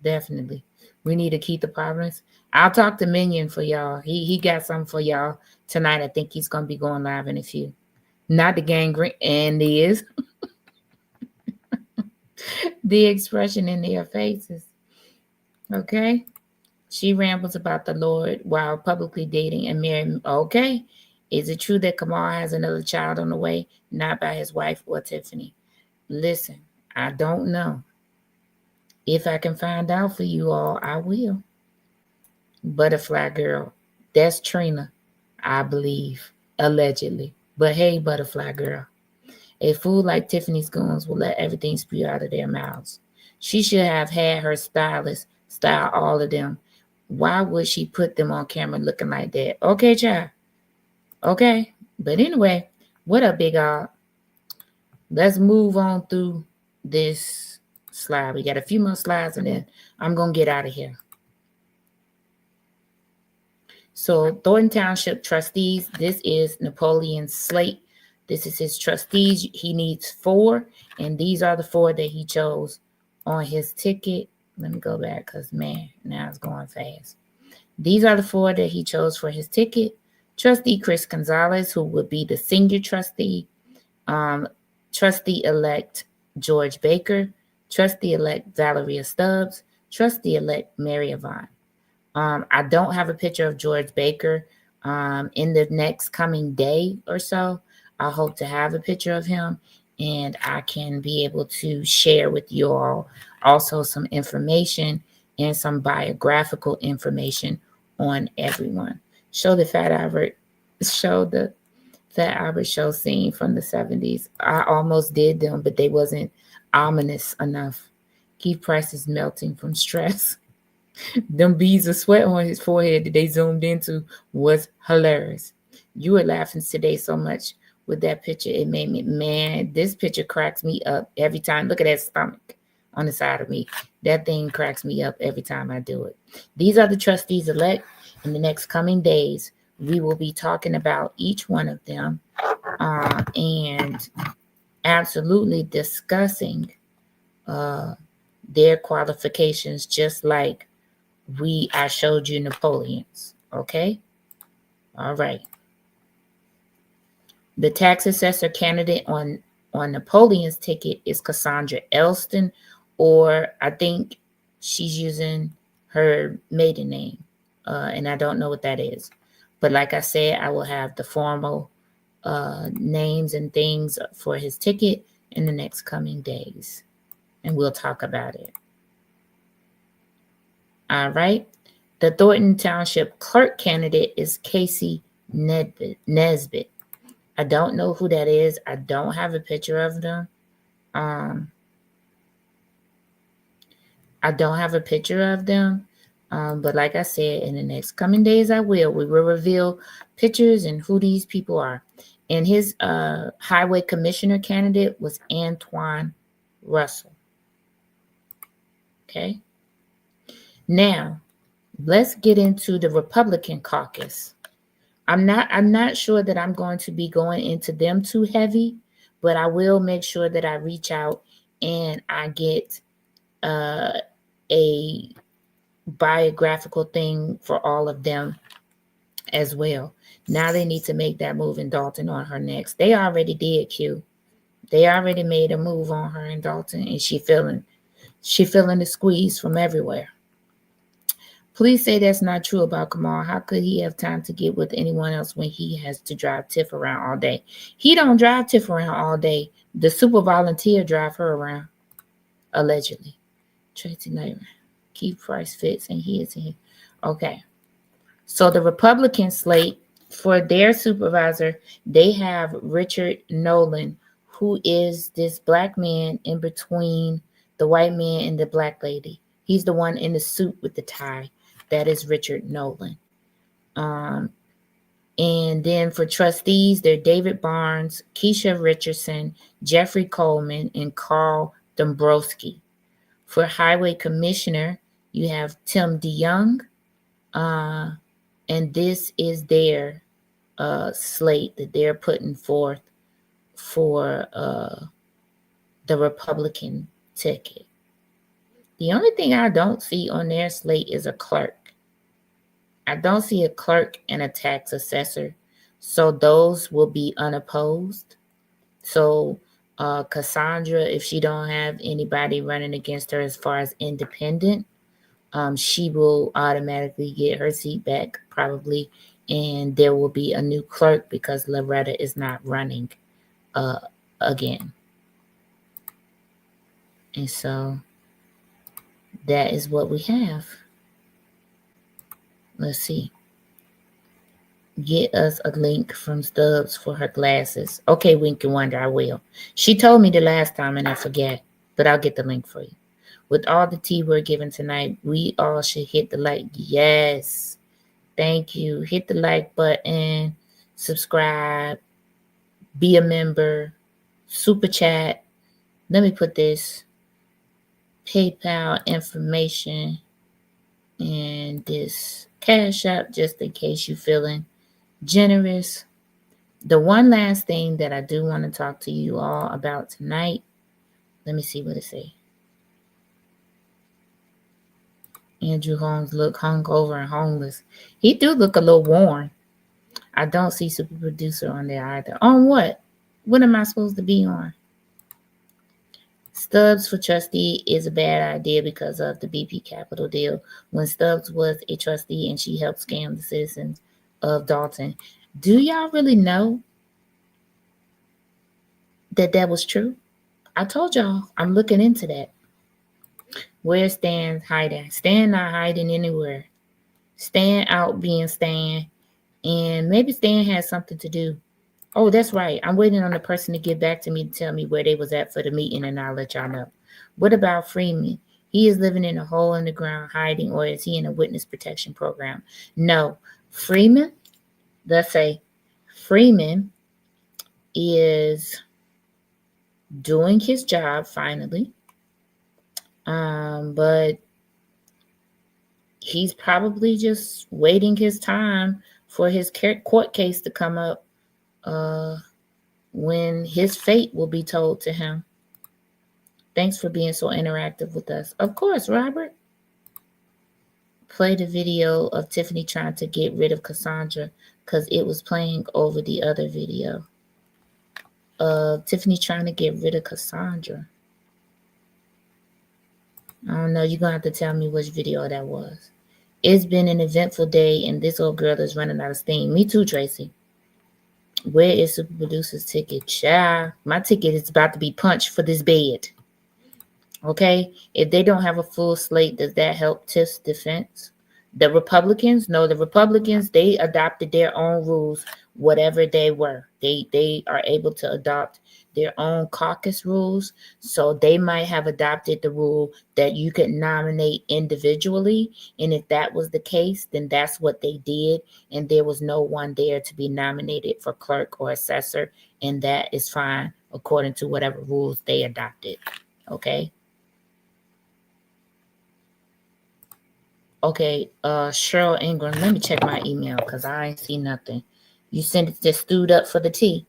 definitely. We need to keep the problems. I'll talk to Minion for y'all. He got something for y'all tonight. I think he's gonna be going live in a few. Not the gangrene, and is the expression in their faces. Okay. She rambles about the Lord while publicly dating and married. Okay. Is it true that Kamal has another child on the way? Not by his wife or Tiffany. Listen, I don't know. If I can find out for you all, I will. Butterfly girl. That's Trina, I believe, allegedly. But hey, butterfly girl. A fool like Tiffany's goons will let everything spew out of their mouths. She should have had her stylist style all of them. Why would she put them on camera looking like that? Okay, child. Okay. But anyway, what up, big op? Let's move on through this slide. We got a few more slides and then I'm going to get out of here. So Thornton Township trustees, this is Napoleon's slate. This is his trustees. He needs 4, and these are the 4 that he chose on his ticket. Let me go back because, man, now it's going fast. These are the 4 that he chose for his ticket. Trustee Chris Gonzalez, who would be the senior trustee. Trustee-elect George Baker. Trustee-elect Valeria Stubbs. Trustee-elect Mary Yvonne. I don't have a picture of George Baker. In the next coming day or so, I hope to have a picture of him, and I can be able to share with you all also some information and some biographical information on everyone. Show the Fat Albert show scene from the 70s. I almost did them, but they wasn't ominous enough. Keith Price is melting from stress. Them beads of sweat on his forehead that they zoomed into was hilarious. You were laughing today so much with that picture. It made me, man, this picture cracks me up every time. Look at that stomach on the side of me. That thing cracks me up every time I do it. These are the trustees elect. In the next coming days, we will be talking about each one of them and absolutely discussing their qualifications, just like I showed you Napoleon's. Okay. All right. The tax assessor candidate on Napoleon's ticket is Cassandra Elston, or I think she's using her maiden name, and I don't know what that is. But like I said, I will have the formal names and things for his ticket in the next coming days, and we'll talk about it. All right. The Thornton Township clerk candidate is Casey Nesbitt. I don't know who that is. I don't have a picture of them. I don't have a picture of them. But like I said, in the next coming days, we will reveal pictures and who these people are. And his highway commissioner candidate was Antoine Russell. Okay. Now, let's get into the Republican caucus. I'm not sure that I'm going to be going into them too heavy, but I will make sure that I reach out and I get a biographical thing for all of them as well. Now they need to make that move in Dalton on her next. They already did, Q. They already made a move on her in Dalton, and she feeling the squeeze from everywhere. Please say that's not true about Kamal. How could he have time to get with anyone else when he has to drive Tiff around all day? He don't drive Tiff around all day. The super volunteer drive her around, allegedly. Tracy Knight, Keith Price fits, and he is here. Okay. So the Republican slate, for their supervisor, they have Richard Nolan, who is this black man in between the white man and the black lady. He's the one in the suit with the tie. That is Richard Nolan. And then for trustees, they're David Barnes, Keisha Richardson, Jeffrey Coleman, and Carl Dombrowski. For highway commissioner, you have Tim DeYoung. And this is their slate that they're putting forth for the Republican ticket. The only thing I don't see on their slate is a clerk. I don't see a clerk and a tax assessor. So those will be unopposed. So Cassandra, if she don't have anybody running against her as far as independent, she will automatically get her seat back probably. And there will be a new clerk because Loretta is not running again. And so that is what we have. Let's see. Get us a link from Stubbs for her glasses. Okay, Winky Wonder, I will. She told me the last time and I forget, but I'll get the link for you. With all the tea we're given tonight, we all should hit the like. Yes. Thank you. Hit the like button, subscribe, be a member, super chat. Let me put this PayPal information and this Cash App just in case you're feeling generous. The one last thing that I do want to talk to you all about tonight. Let me see what it says. Andrew Holmes look hungover and homeless. He do look a little worn. I don't see super producer on there either. On what? What am I supposed to be on? Stubbs for trustee is a bad idea because of the BP Capital deal. When Stubbs was a trustee and she helped scam the citizens of Dalton. Do y'all really know that was true? I told y'all I'm looking into that. Where's Stan hiding? Stan not hiding anywhere. Stan out being Stan. And maybe Stan has something to do. Oh, that's right. I'm waiting on the person to get back to me to tell me where they was at for the meeting, and I'll let y'all know. What about Freeman? He is living in a hole in the ground hiding, or is he in a witness protection program? No. Freeman, let's say Freeman is doing his job finally. But he's probably just waiting his time for his court case to come up when his fate will be told to him. Thanks for being so interactive with us. Of course, Robert. Play the video of Tiffany trying to get rid of Cassandra because it was playing over the other video. Tiffany trying to get rid of Cassandra. I don't know. You're going to have to tell me which video that was. It's been an eventful day, and this old girl is running out of steam. Me too, Tracy. Where is Super Producer's ticket? Child, my ticket is about to be punched for this bed. Okay? If they don't have a full slate, does that help Tiff's defense? The Republicans? No, the Republicans, they adopted their own rules, whatever they were. They are able to adopt their own caucus rules. So they might have adopted the rule that you could nominate individually. And if that was the case, then that's what they did. And there was no one there to be nominated for clerk or assessor. And that is fine according to whatever rules they adopted. Okay. Okay, Cheryl Ingram, let me check my email because I ain't see nothing. You sent it just stewed up for the tea.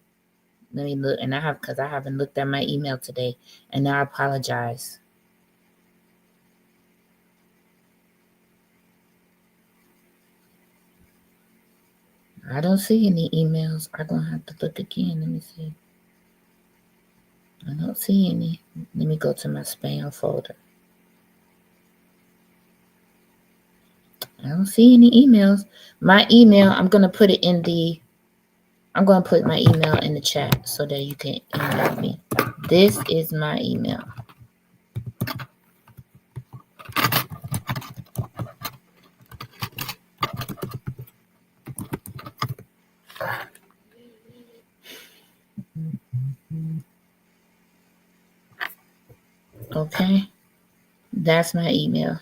Let me look, and I haven't looked at my email today, and I apologize. I don't see any emails. I'm gonna have to look again. Let me see. I don't see any. Let me go to my spam folder. I don't see any emails. My email, I'm going to put my email in the chat so that you can email me. This is my email. Okay. That's my email.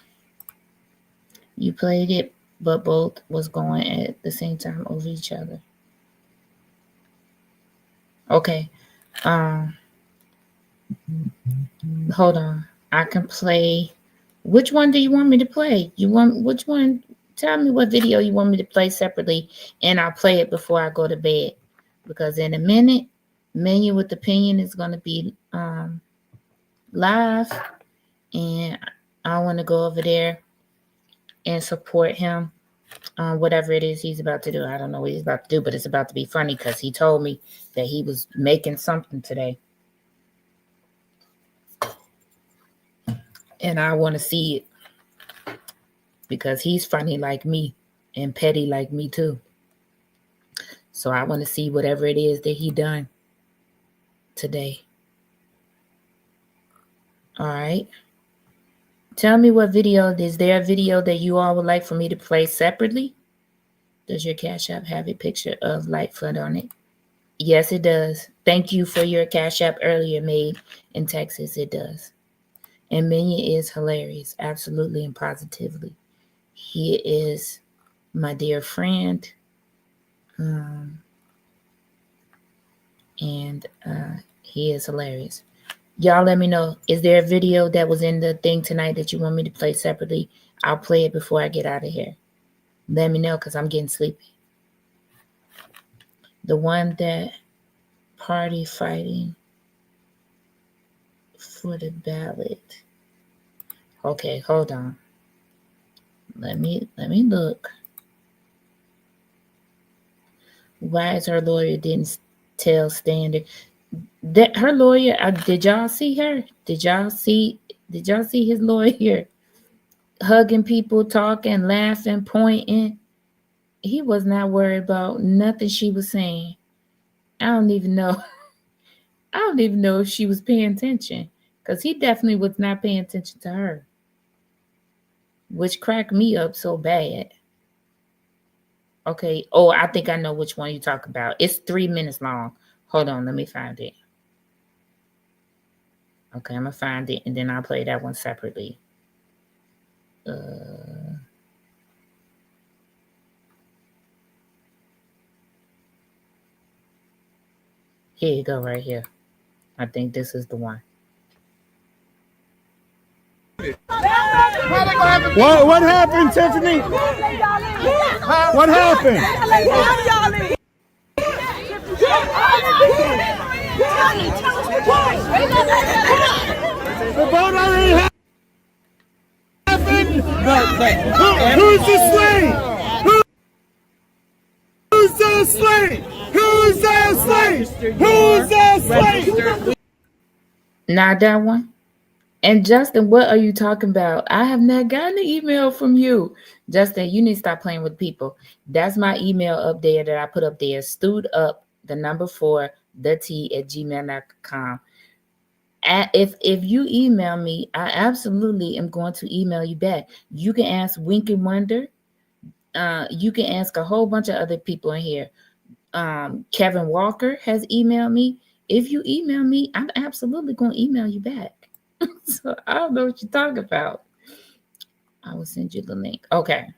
You played it, but both was going at the same time over each other. Okay. Hold on. I can play. Which one do you want me to play? Which one? Tell me what video you want me to play separately, and I'll play it before I go to bed. Because in a minute, Menu with Opinion is going to be live, and I want to go over there and support him on whatever it is he's about to do. I don't know what he's about to do, but it's about to be funny because he told me that he was making something today. And I want to see it because he's funny like me and petty like me too. So I want to see whatever it is that he done today. All right. Tell me what video. Is there a video that you all would like for me to play separately? Does your Cash App have a picture of Lightfoot on it? Yes, it does. Thank you for your Cash App earlier made in Texas. It does. And Minya is hilarious, absolutely and positively. He is my dear friend. And he is hilarious. Y'all let me know. Is there a video that was in the thing tonight that you want me to play separately? I'll play it before I get out of here. Let me know because I'm getting sleepy. The one that party fighting for the ballot. Okay, hold on. Let me look. Why is her lawyer didn't tell Standard? That her lawyer, did y'all see her? Did y'all see his lawyer hugging people, talking, laughing, pointing? He was not worried about nothing she was saying. I don't even know if she was paying attention because he definitely was not paying attention to her, which cracked me up so bad. Okay. Oh, I think I know which one you talk about. It's 3 minutes long. Hold on, let me find it. Okay, I'm gonna find it and then I'll play that one separately. Here you go, right here. I think this is the one. What happened, Tiffany? What happened? The vote already happened. Who's the slate? Who's the slate? Who's the slate? register Who's that slate? registered. Not that one. And Justin, what are you talking about? I have not gotten an email from you. Justin, you need to stop playing with people. That's my email up there that I put up there. stood_up_the_t@gmail.com. If you email me, I absolutely am going to email you back. You can ask Winky Wonder. You can ask a whole bunch of other people in here. Kevin Walker has emailed me. If you email me, I'm absolutely going to email you back. So I don't know what you're talking about. I will send you the link. Okay.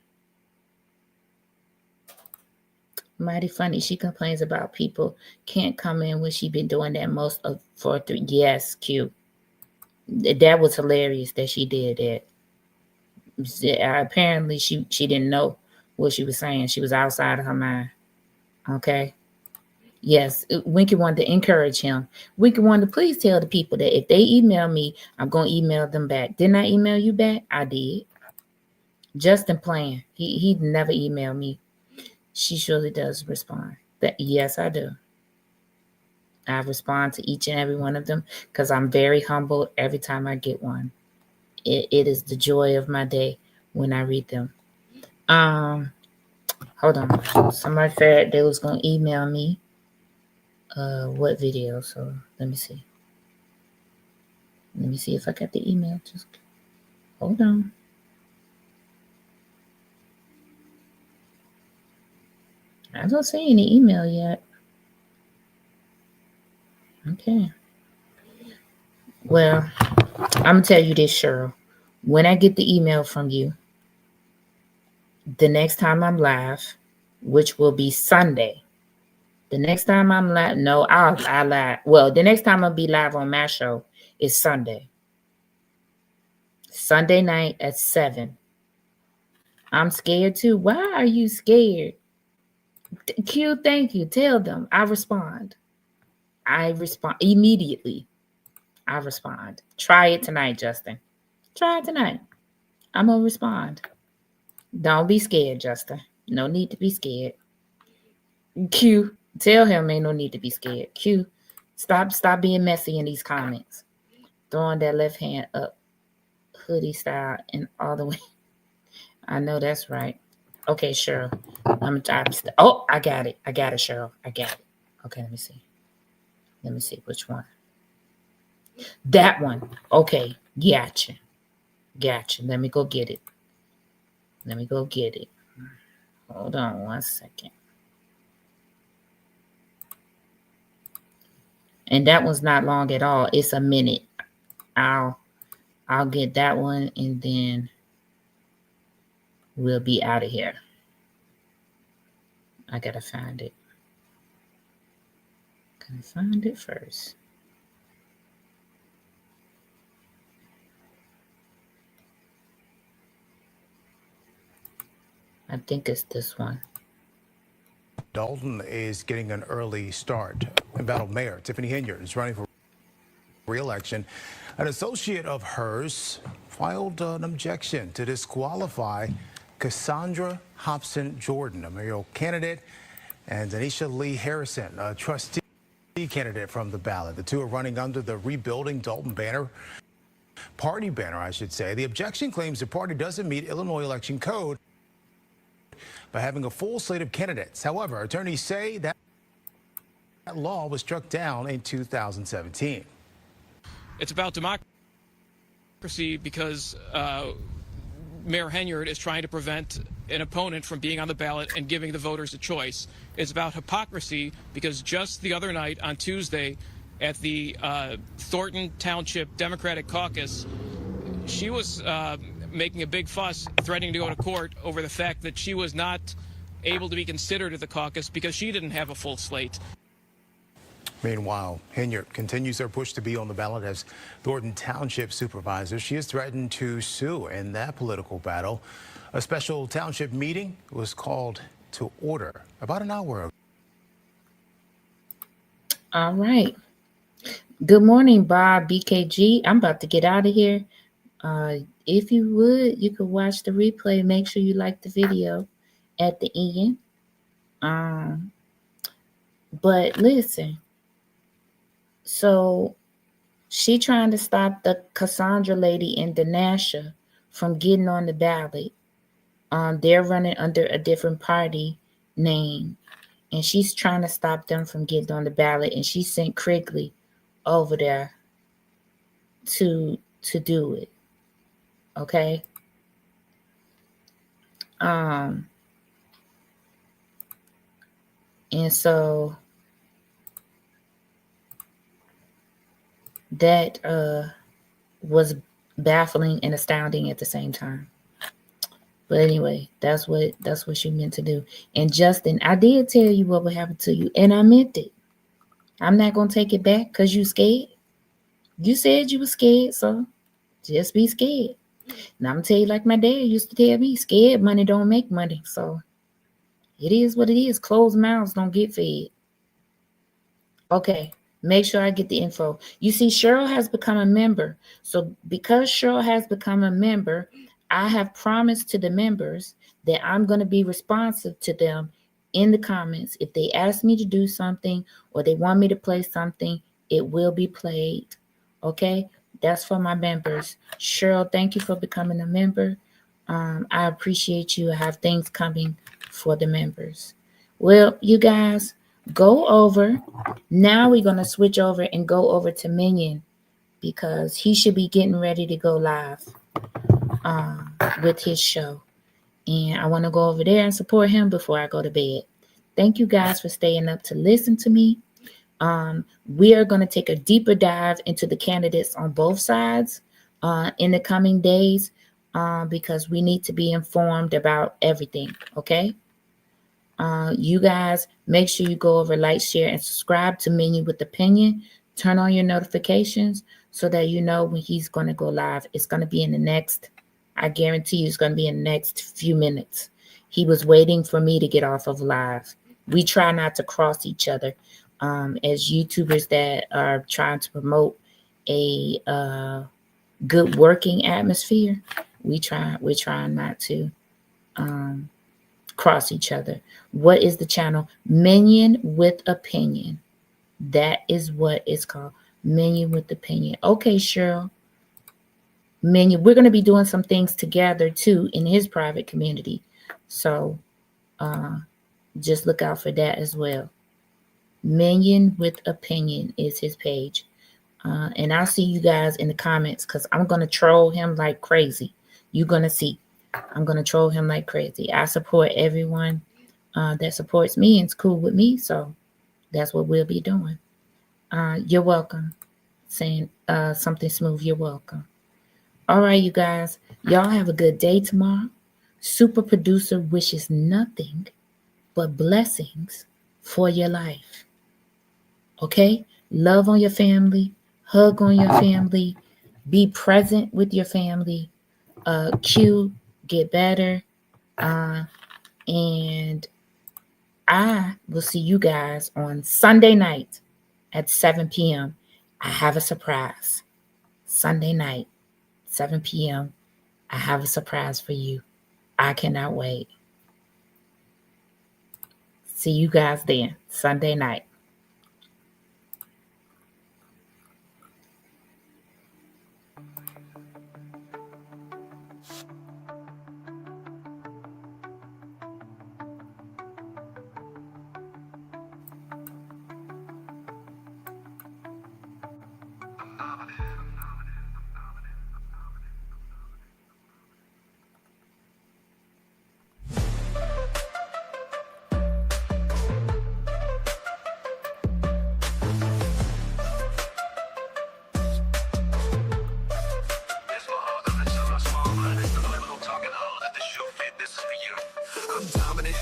Mighty funny. She complains about people can't come in when she been doing that most of for 3. Yes, Q. That was hilarious that she did that. Apparently she didn't know what she was saying. She was outside of her mind. Okay. Yes, Winky wanted to encourage him. Winky wanted to please tell the people that if they email me, I'm going to email them back. Didn't I email you back? I did. Justin playing. He never emailed me. She surely does respond. Yes, I do. I respond to each and every one of them because I'm very humbled every time I get one. It is the joy of my day when I read them. Hold on. Somebody said they was going to email me. What video? So let me see. Let me see if I got the email. Just hold on. I don't see any email yet. Okay. Well, I'm gonna tell you this, Cheryl. When I get the email from you, the next time I'm live, which will be Sunday. The next time I'm live, no, I live. Well, the next time I'll be live on my show is Sunday. Sunday night at 7. I'm scared too. Why are you scared? Q, thank you. Tell them. I respond. I respond immediately. I respond. Try it tonight, Justin. Try it tonight. I'm going to respond. Don't be scared, Justin. No need to be scared. Q, tell him ain't no need to be scared. Q, stop being messy in these comments. Throwing that left hand up, hoodie style, and all the way. I know that's right. Okay, Cheryl. Oh, I got it. I got it, Cheryl. I got it. Okay, let me see. Let me see which one. That one. Okay, gotcha. Gotcha. Let me go get it. Let me go get it. Hold on 1 second. And that one's not long at all. It's a minute. I'll get that one and then we'll be out of here. I gotta find it. Can I find it first? I think it's this one. Dalton is getting an early start. Embattled Mayor Tiffany Henyard is running for re-election. An associate of hers filed an objection to disqualify Cassandra Hobson Jordan, a mayoral candidate, and Anisha Lee Harrison, a trustee candidate from the ballot. The two are running under the Rebuilding Dalton banner. Party banner, I should say. The objection claims the party doesn't meet Illinois election code by having a full slate of candidates. However, attorneys say that law was struck down in 2017. It's about democracy because Mayor Henyard is trying to prevent an opponent from being on the ballot and giving the voters a choice. It's about hypocrisy because just the other night on Tuesday at the Thornton Township Democratic Caucus, she was making a big fuss, threatening to go to court over the fact that she was not able to be considered at the caucus because she didn't have a full slate. Meanwhile, Henyard continues her push to be on the ballot as Thornton Township supervisor. She has threatened to sue in that political battle. A special township meeting was called to order about an hour ago. All right. Good morning, Bob BKG. I'm about to get out of here. If you would, you could watch the replay. Make sure you like the video at the end. But listen, So she trying to stop the Cassandra lady and Danasha from getting on the ballot. They're running under a different party name, and she's trying to stop them from getting on the ballot. And she sent Krigley over there to do it. Okay. And so that was baffling and astounding at the same time. But anyway, that's what she meant to do. And Justin, I did tell you what would happen to you, and I meant it. I'm not gonna take it back because you scared. You said you were scared, so just be scared. And I'm gonna tell you, like my dad used to tell me, scared money don't make money. So it is what it is. Closed mouths don't get fed. Okay, make sure I get the info. You see, Cheryl has become a member. So because Cheryl has become a member, I have promised to the members that I'm going to be responsive to them in the comments. If they ask me to do something or they want me to play something, it will be played. Okay, that's for my members. Cheryl, thank you for becoming a member. I appreciate you. I have things coming for the members. Well, you guys, go over. Now we're going to switch over and go over to Minion because he should be getting ready to go live with his show. And I want to go over there and support him before I go to bed. Thank you guys for staying up to listen to me. We are going to take a deeper dive into the candidates on both sides in the coming days because we need to be informed about everything, okay? You guys, make sure you go over, like, share, and subscribe to Minion with Opinion. Turn on your notifications so that you know when he's going to go live. It's going to be in the next, I guarantee you, it's going to be in the next few minutes. He was waiting for me to get off of live. We try not to cross each other. As YouTubers that are trying to promote a good working atmosphere, we're trying not to cross each other. What is the channel? Minion with Opinion. That is what it's called. Minion with Opinion. Okay, Cheryl. Minion. We're going to be doing some things together too in his private community. So just look out for that as well. Minion with Opinion is his page. And I'll see you guys in the comments because I'm going to troll him like crazy. You're going to see. I'm going to troll him like crazy. I support everyone that supports me and it's cool with me. So that's what we'll be doing. You're welcome. Saying something smooth. You're welcome. All right, you guys. Y'all have a good day tomorrow. Super producer wishes nothing but blessings for your life. Okay? Love on your family. Hug on your family. Be present with your family. Q, get better. And I will see you guys on Sunday night at 7 p.m. I have a surprise. Sunday night, 7 p.m. I have a surprise for you. I cannot wait. See you guys then, Sunday night. I'm dominant.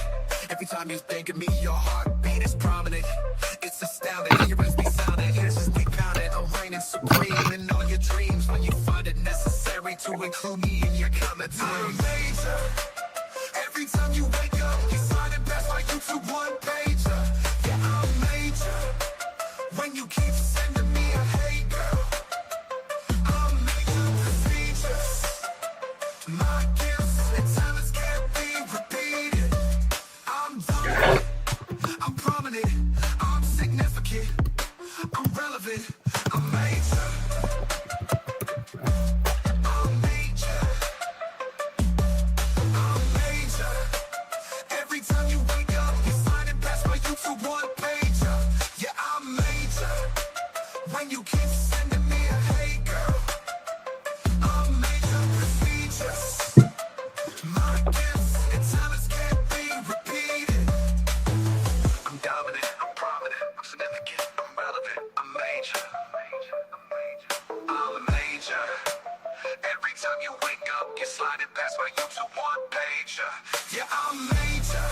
Every time you think of me, your heartbeat is prominent. It's astounding. Your rhythms be sounding, ears just be pounding. I'm reigning supreme in all your dreams when you find it necessary to include me in your comments. I'm major. Every time you wake up, you sign it best like you took one pager. Yeah, I'm major. When you keep sending me a hate girl, I'm major procedures. My gifts and talents can't be repeated. I'm dominant, I'm prominent, I'm significant, I'm relevant. wake up, get slided past my YouTube one page. Yeah, I'm major.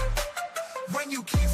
When you keep